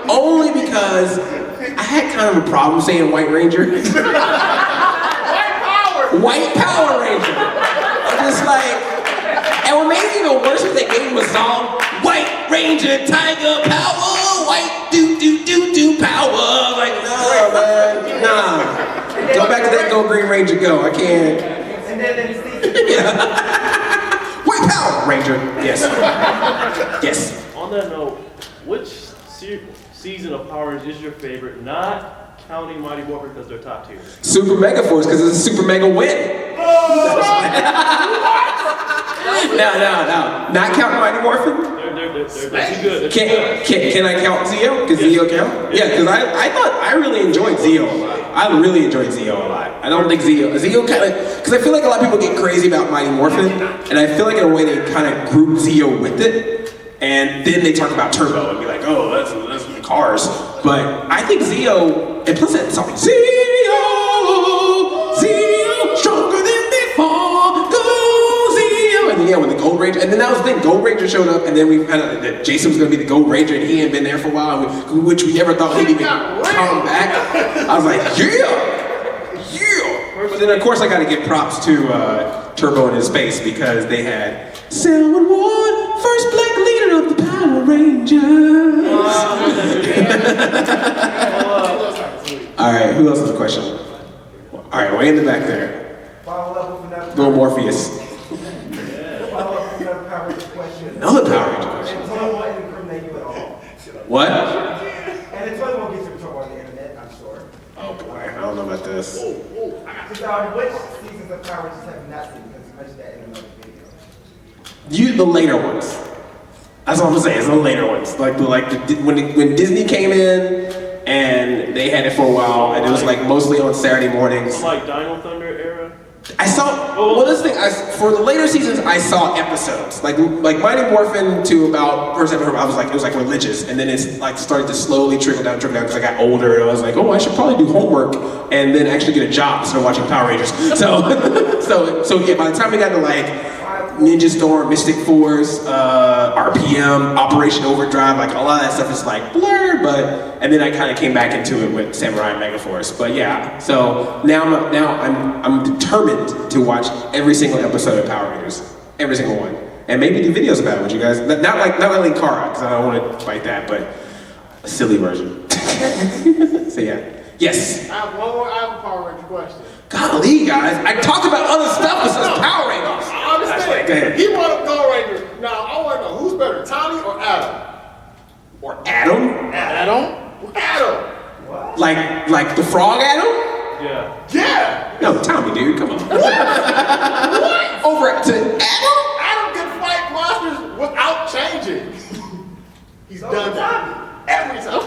Only because I had kind of a problem saying White Ranger. White Power Ranger. I'm just like, and what made it even worse was they gave him a song, White Ranger, Tiger Power, White do power. Like, no, man, nah. Go back to that Go Green Ranger, go. I can't. And then yeah. White Power Ranger. Yes. Yes. On that note, which season of Power Rangers is your favorite? Not counting Mighty Morphin because they're top tier. Super Mega Force because it's a Super Mega win. No. Not counting Mighty Morphin? They're too good. Can I count Zeo? Because Zeo count? Yeah, because I really enjoyed Zeo a lot. I really enjoyed Zeo a lot. I don't think Zeo kind of, because I feel like a lot of people get crazy about Mighty Morphin, and I feel like in a way they kind of group Zeo with it, and then they talk about Turbo and be like, oh, that's cars. But I think Zeo, and plus that song, Zeo, stronger than before, go Zeo. And then, yeah, when the Gold Ranger, and then that was the thing, Gold Ranger showed up, and then we found out that Jason was gonna be the Gold Ranger, and he hadn't been there for a while, which we never thought he'd even come back. I was like, yeah. But then of course I gotta give props to Turbo in his space because they had Someone Ward, first black leader of the Power Rangers. Alright, who else has a question? Alright, way in the back there. Little Morpheus. Another Power Ranger question. What? And it's probably won't get you in trouble on the internet, I'm sure. Oh boy, I don't know about this. So, which seasons of Power Rangers have you not seen? Because you mentioned that in another video. The later ones. That's all I'm saying. It's the later ones. When Disney came in and they had it for a while, and it was like mostly on Saturday mornings. Like Dino Thunder era. I saw. Well, this thing. For the later seasons, I saw episodes like Mighty Morphin to about first episode. I was like, it was like religious, and then it's like started to slowly trickle down because I got older, and I was like, oh, I should probably do homework and then actually get a job instead of watching Power Rangers. So yeah. By the time we got to like Ninja Storm, Mystic Force, RPM, Operation Overdrive, like a lot of that stuff is like blurred, and then I kind of came back into it with Samurai and Megaforce. But yeah, so now I'm determined to watch every single episode of Power Rangers, every single one, and maybe do videos about it with you guys. Not like Kara, because I don't want to fight that, but a silly version. So yeah, yes. I have a Power Ranger question. Golly, guys, I talked about other stuff besides Power Rangers. I understand. He brought up Gold Ranger. Now, I want to know who's better, Tommy or Adam? Or Adam? Adam? What? Like the frog Adam? Yeah. No, Tommy, dude, come on. What? Over to Adam? Adam can fight monsters without changing. He's done that. Every time.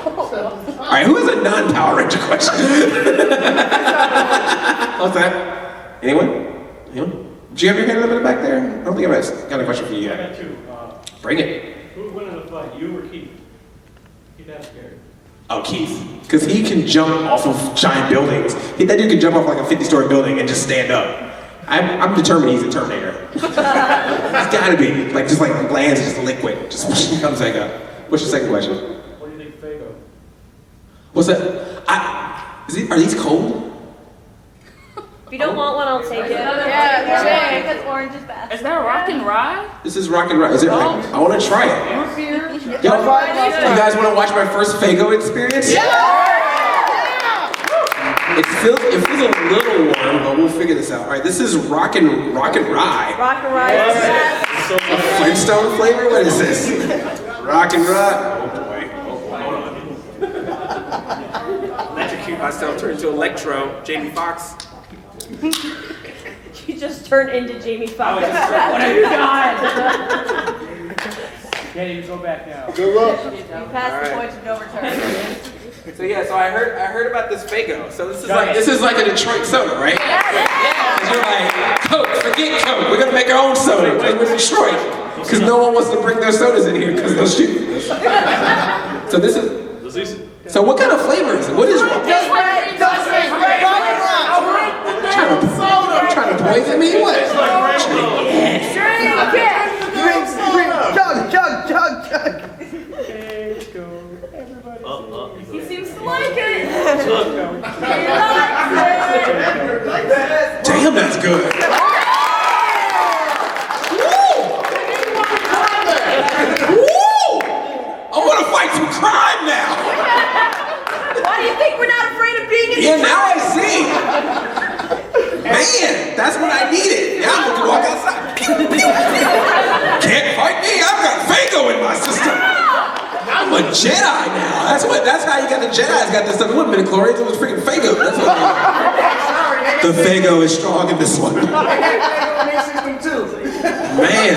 All right, who has a non-Power Ranger question? What's that? Anyone? Do you have your hand up in the back there? I don't think I've got a question for you yet. I got two. Bring it. Who would win in the fight, you or Keith? Keith, that's scary. Oh, Keith. Because he can jump off of giant buildings. That dude can jump off like a 50-story building and just stand up. I'm determined he's a Terminator. He's gotta be. Just like lands just liquid. Just comes back up. What's your second question? What do you think of Faygo? What's that? Are these cold? If you don't want one, I'll take it. Yeah, because orange is best. Is that rock and rye? This is rock and roll. Is it? I want to try it. You guys want to watch my first Faygo experience? Yeah! It feels a little warm, but we'll figure this out. All right, this is rock and rye. Rock and rye. Yes. Flintstone flavor? What is this? Rock and rye. Oh boy. Hold on. Electrocute myself, turn into Electro, Jamie Foxx. You just turned into Jamie Foxx. What have you done? Can't even go back now. Good luck. You passed the point of no return. So yeah, so I heard about this Faygo. So this is like a Detroit soda, right? Yeah. You're like, Coke, forget Coke. We're gonna make our own soda because we're Detroit. Because no one wants to bring their sodas in here because they'll shoot. So this is. So what kind of flavor is it? What is it? Trying to poison me? What? Chug. He seems to like it. Damn, that's good. Woo! I want to fight some crime now. Why do you think we're not afraid of being in Yeah, now I see. Man, that's what I needed. Now I'm going to walk outside. Can't fight me. I've got Faygo in my system. I'm a Jedi now. That's how you got the Jedi's got this stuff. It wouldn't have been chlorines, it was freaking Faygo. That's what the Faygo is strong in this one. Man.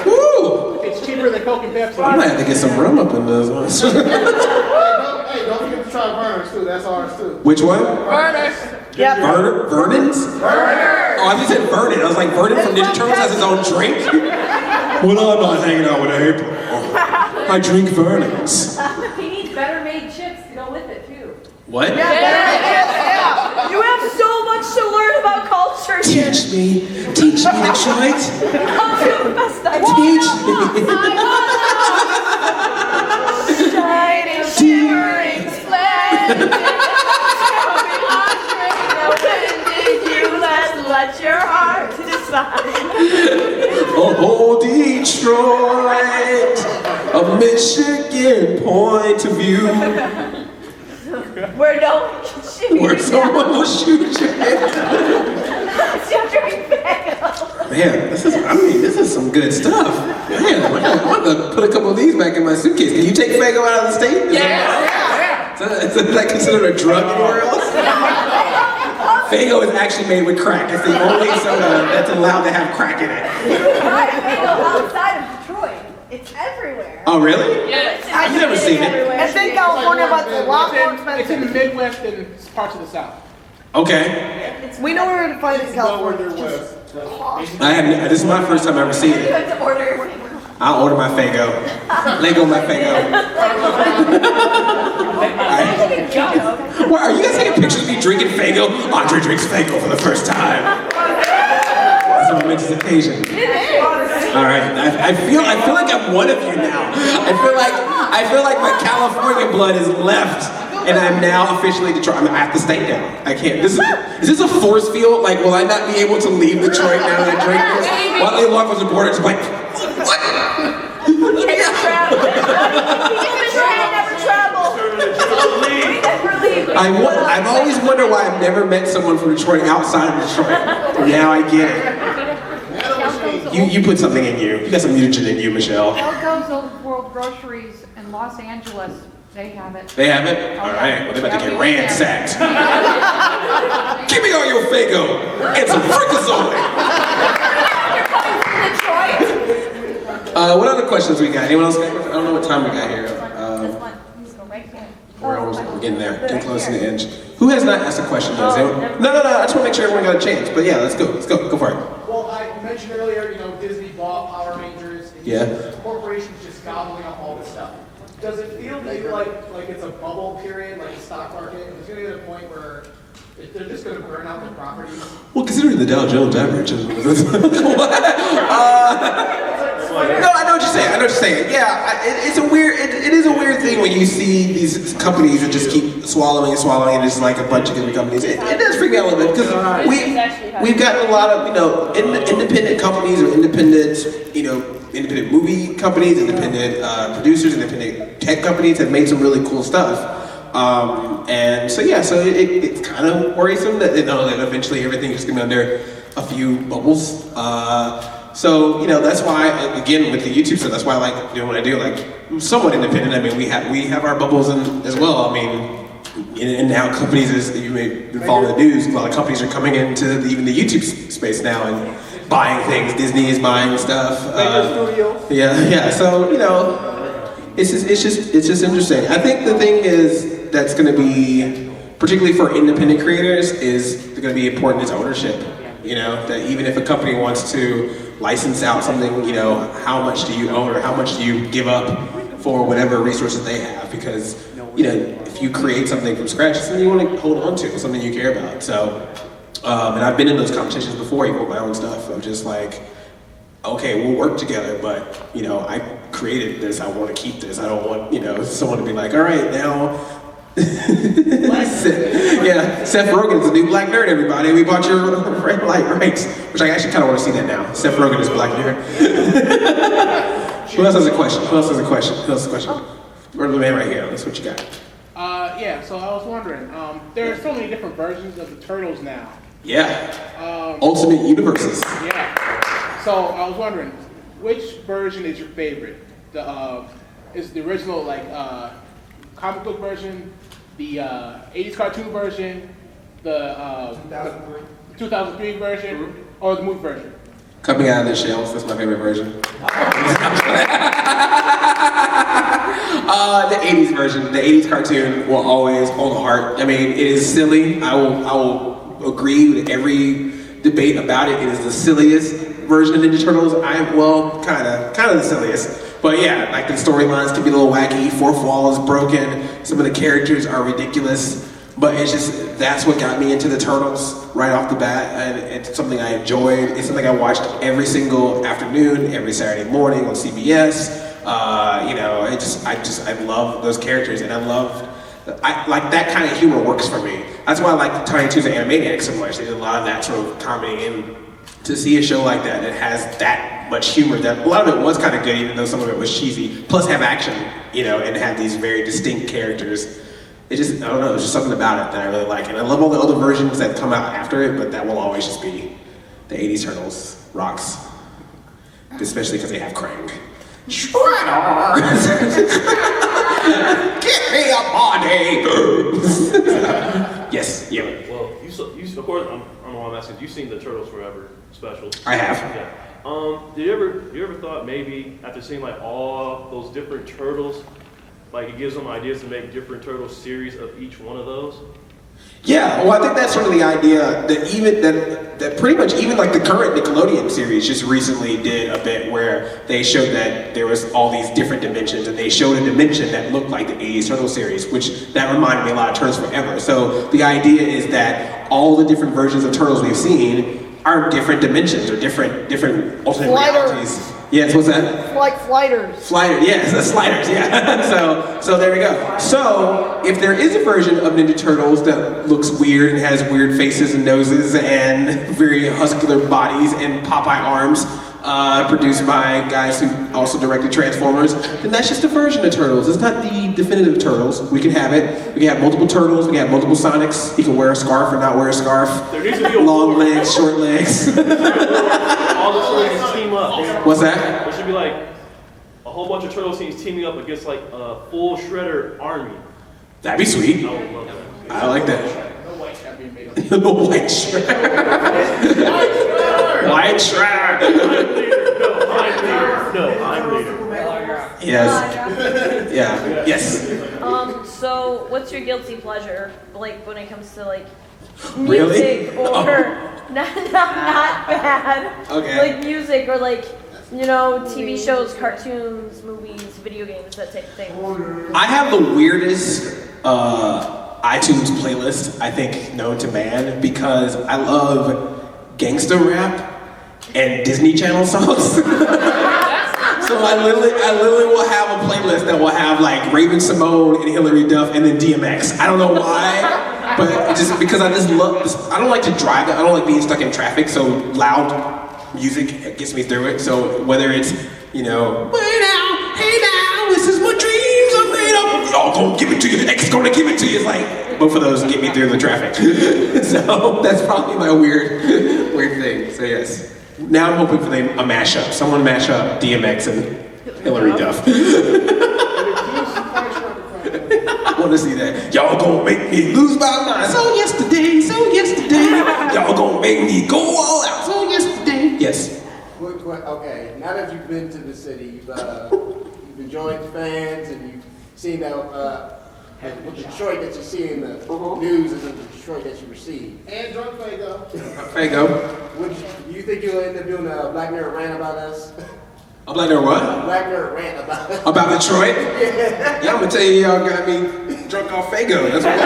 Woo! It's cheaper than Coke and Pepsi. I might have to get some rum up in this one. Hey, don't forget to try Vernors too. That's ours too. Which one? Vernors. Yeah. Vernon's? Vernors. Oh, I just said Vernon. I was like, Vernon from Ninja Turtles has his own drink? Well, I'm not hanging out with April. I drink Vernon's. He needs better made chips to go with it too. What? Yeah. You have so much to learn about culture here. Teach me, Detroit. I'll do the best I Teach me. Shining, shimmering, splendid. When did you last let your heart decide? Oh, Detroit, a Michigan point of view. Where no one can shoot Where you someone will shoot you. Man, this is some good stuff. Man, I'm gonna put a couple of these back in my suitcase. Can you take Faygo out of the state? Yeah. Is that considered a drug anywhere else? Faygo is actually made with crack. It's the only soda that's allowed to have crack in it. Right, Faygo outside of Detroit. It's everywhere. Oh, really? Yes. I've never seen it. It's in California, but it's a lot more It's in expensive. the Midwest and parts of the South. Okay. We know where to find it in California. This is my first time ever seeing You it. have to order. I'll order my Faygo. Lego my Faygo. What, are you guys taking pictures of me drinking Faygo? Andre drinks Faygo for the first time. That's a momentous occasion. All right, I feel like I'm one of you now. I feel like my California blood is left, and I'm now officially Detroit. I'm at the state now. I can't. Is this a force field? Like, will I not be able to leave Detroit now that I drink this? While they walk on the border, just like, what? I've always wondered why I've never met someone from Detroit outside of Detroit. Now I get it. You put something in you. You got some mutagen in you, Michelle. Faygo's Old World Groceries in Los Angeles. They have it. They have it? All right. Well, they're about to get ransacked. Give me all your Faygo and some Freakazoid. What other questions we got? Anyone else got questions? I don't know what time we got here. We're getting there. Getting close to the end. Who has not asked a question? No. I just want to make sure everyone got a chance. But yeah, let's go. Go for it. Well, I mentioned earlier, Disney bought Power Rangers. And Yeah. Corporations just gobbling up all this stuff. Does it feel to you like it's a bubble period, like the stock market? It's going to get to a point where they're just going to burn out their properties? Well, considering the Dow Jones average is... No, I know what you're saying. Yeah, it is a weird thing when you see these companies that just keep swallowing, and it's like a bunch of different companies. It does freak me out a little bit because we've gotten a lot of independent companies or independent movie companies, independent producers, independent tech companies have made some really cool stuff. And so yeah, so it's kind of worrisome that that eventually everything is going to be under a few bubbles. So that's why again with the YouTube stuff, that's why I like doing what I do. Like I'm somewhat independent. I mean we have our bubbles as well. I mean. And now companies, as you may been following the news, a lot of companies are coming into even the YouTube space now and buying things. Disney is buying stuff. Yeah. So it's just interesting. I think the thing is that's going to be, particularly for independent creators, is going to be important is ownership. That even if a company wants to license out something, how much do you own or how much do you give up for whatever resources they have? Because if you create something from scratch, it's something you want to hold on to, something you care about. So, and I've been in those conversations before, even with my own stuff. I'm just like, okay, we'll work together, but I created this. I want to keep this. I don't want someone to be like, all right, now. Seth Rogen's the new black nerd. Everybody, we bought your red light rights, which I actually kind of want to see that now. Seth Rogen is black nerd. Who else has a question? Or the man right here. That's what you got. Yeah. So I was wondering. There are so many different versions of the Turtles now. Yeah. Ultimate universes. Yeah. So I was wondering, which version is your favorite? Is the original comic book version, the 80s cartoon version, the 2003 version, or the movie version? Coming out of the shells, that's my favorite version. The 80s version, the 80s cartoon will always hold a heart. I mean, it is silly. I will agree with every debate about it. It is the silliest version of Ninja Turtles. Kind of the silliest. But yeah, like the storylines can be a little wacky. Fourth wall is broken. Some of the characters are ridiculous. But it's just, that's what got me into the Turtles right off the bat, and it's something I enjoyed. It's something I watched every single afternoon, every Saturday morning on CBS. I love those characters, and I like that kind of humor works for me. That's why I like Tiny Toons and Animaniacs so much. They did a lot of that sort of comedy, and to see a show like that has that much humor, that a lot of it was kind of good, even though some of it was cheesy. Plus have action, and have these very distinct characters. It just, I don't know, there's just something about it that I really like. And I love all the other versions that come out after it, but that will always just be the 80s Turtles. Rocks. Especially because they have Krang. Shredder! Give me a body! Yes, yeah. Well, of course, I don't know why I'm asking, you've seen the Turtles Forever special. I have. Yeah. You ever thought maybe after seeing all those different turtles, it gives them ideas to make different turtle series of each one of those? Yeah, well, I think that's sort of the idea that pretty much even the current Nickelodeon series just recently did a bit where they showed that there was all these different dimensions, and they showed a dimension that looked like the 80s Turtle series, which that reminded me a lot of Turtles Forever. So the idea is that all the different versions of Turtles we've seen are different dimensions or different alternate realities. Yes, what's that? Like sliders. Sliders, yes, that's sliders, yeah. so there we go. So if there is a version of Ninja Turtles that looks weird and has weird faces and noses and very muscular bodies and Popeye arms, produced by guys who also directed Transformers, then that's just a version of Turtles. It's not the definitive Turtles. We can have it. We can have multiple Turtles. We can have multiple Sonics. He can wear a scarf or not wear a scarf. There needs to be long legs, short legs. All the turtles team up. What's that? There should be a whole bunch of turtle teams teaming up against a full Shredder army. That'd be sweet. I would love that. I like that. No white shredder being made. The white Shredder. White Shredder. I'm leader. Yes. Yeah. Yes. So what's your guilty pleasure, when it comes to Really? music or not bad. Okay. Music or TV shows, cartoons, movies, video games, that type of thing. I have the weirdest iTunes playlist, I think, known to man, because I love gangsta rap and Disney Channel songs. So I literally will have a playlist that will have Raven Simone and Hilary Duff and then DMX. I don't know why, but just because I just love this. I don't like to drive. I don't like being stuck in traffic, so loud music gets me through it. So whether it's, way down, hey now, this is what dreams are made of. gonna give it to you, X gonna give it to you. It's like, both of those get me through the traffic. So that's probably my weird thing, so yes. Now I'm hoping for a mashup. Someone mash up DMX and Hillary Duff. I want to see that. Y'all gonna make me lose my mind. So yesterday. Y'all gonna make me go all out. So yesterday. Yes. Okay, now that you've been to the city, you've enjoyed the fans and you've seen that with Detroit that you see in the news and the Detroit that you receive. And drunk Faygo. Faygo. Do you think you'll end up doing a Black Nerd rant about us? A Black Nerd what? A Black Nerd rant about us. About Detroit? Yeah, I'm gonna tell you, y'all got me drunk off Faygo. That's what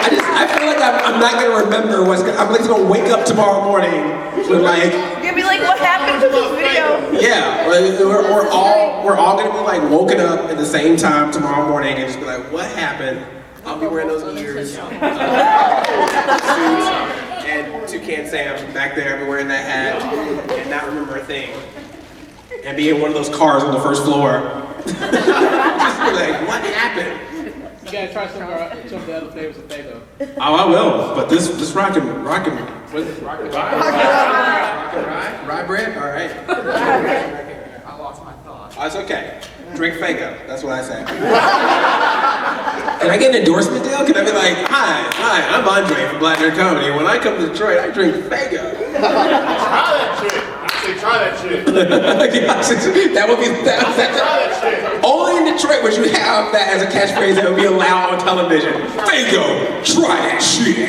I feel like I'm not gonna remember I'm just gonna wake up tomorrow morning with like. You're gonna be like, what happened to this video? Yeah, we're all gonna be like woken up at the same time tomorrow morning and just be like, what happened? I'll be wearing those ears, suits, and Toucan Sam back there. I'll be wearing that hat and not remember a thing, and be in one of those cars on the first floor. Just be like, what happened? You gotta try some of the other flavors of Faygo. Oh, I will. But this rockin', what is it? Rye bread? All right. I lost my thought. Oh, it's okay. Drink Faygo. That's what I say. Can I get an endorsement deal? Can I be like, hi, I'm Andre from Black Nerd Comedy. When I come to Detroit, I drink Faygo. Try that shit. That would be only in Detroit would you have that as a catchphrase that would be allowed on television. Faygo, try that shit.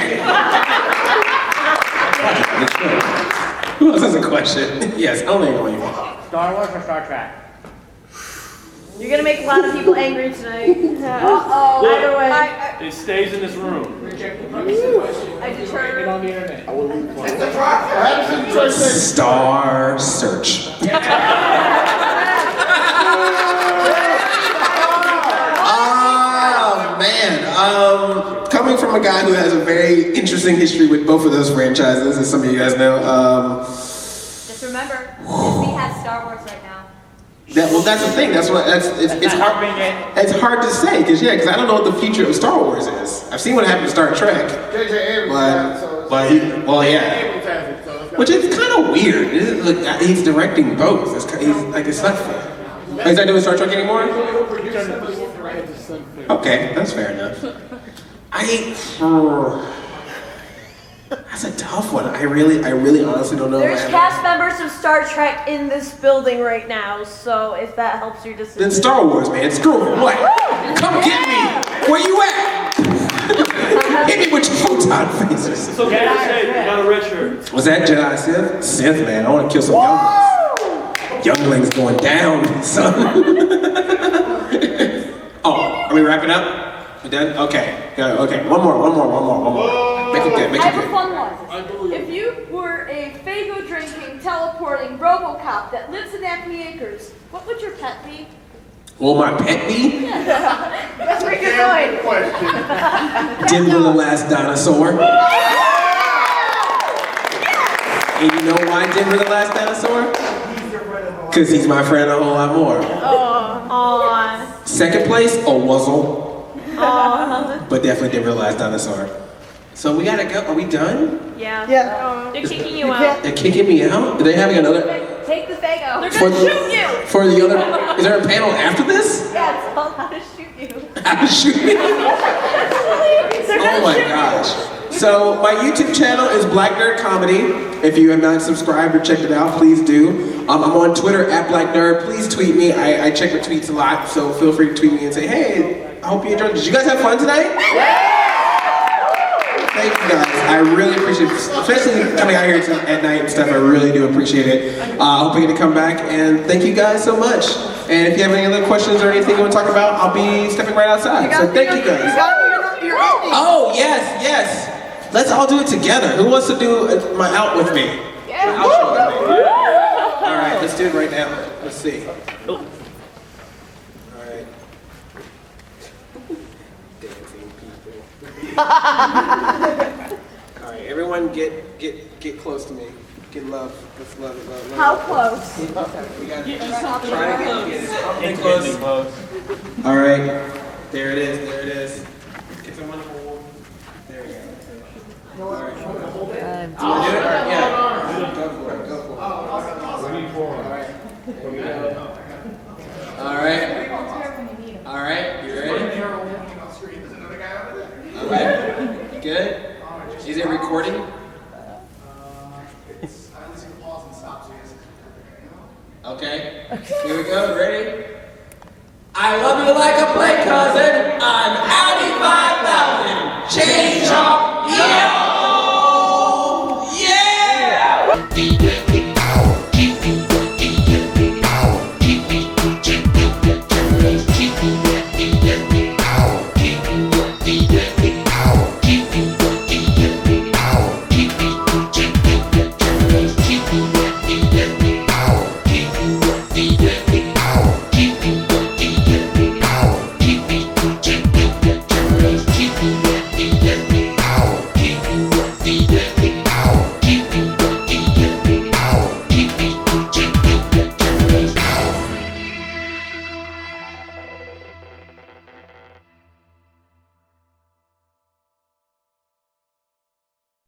Who else has a question? Yes, only one. Star Wars or Star Trek? You're gonna make a lot of people angry tonight. Uh-oh. Either way. It stays in this room. I determined. Get on the internet. Star Search. Oh man, coming from a guy who has a very interesting history with both of those franchises, as some of you guys know. Just remember, Disney has Star Wars right now. That's the thing. It's hard. It's hard to say because I don't know what the future of Star Wars is. I've seen what happened to Star Trek, which is kind of weird. He's directing both. It's not fun. Is that doing Star Trek anymore? Okay, that's fair enough. That's a tough one. I really honestly don't know. There's cast members of Star Trek in this building right now, so if that helps your decision. Then Star Wars, man. Screw it. What? Come get me. Where you at? Hit me with your photon phasers. It's okay to say you got a red shirt. Was that Jedi Sith? Sith, man. I want to kill some younglings. Younglings going down, son. Oh, are we wrapping up? We done? Okay. Okay. One more. Make it good. I have a fun one. If you were a Faygo drinking, teleporting RoboCop that lives in Acme Acres, what would your pet be? Will my pet be? That's pretty good going. Denver the Last Dinosaur. And you know why Denver the Last Dinosaur? Because he's my friend a whole lot more. Aww. Second place, a Wuzzle. Aww. But definitely Denver the Last Dinosaur. So we gotta go. Are we done? Yeah. They're kicking you out. They're kicking me out? Are they having another? Take the Faygo. They're gonna shoot you. For the other, is there a panel after this? Yeah, it's called How to Shoot You. How to shoot me? Oh my gosh. So my YouTube channel is Black Nerd Comedy. If you have not subscribed or checked it out, please do. I'm on Twitter at Black Nerd. Please tweet me. I check the tweets a lot, so feel free to tweet me and say, hey, I hope you enjoyed. Did you guys have fun tonight? Thank you guys. I really appreciate it, especially coming out here at night and stuff. I really do appreciate it. Hope you get to come back, and thank you guys so much. And if you have any other questions or anything you want to talk about, I'll be stepping right outside. So thank you guys. Oh yes. Let's all do it together. Who wants to do my out with me? Yeah. Outro with me. All right, let's do it right now. Let's see. All right. Dancing people. All right, everyone, get close to me. get love. Let's love it, love it. How close? We got Get to yourself try to get it. Close. All right. There it is. There it is. Get someone to hold. There we go. All right. Do it? Yeah. Go for it. Go for it. All right. All right. You ready? Okay. Good. Is it recording? Okay. Here we go. Ready? I love you like a play cousin. I'm Addie.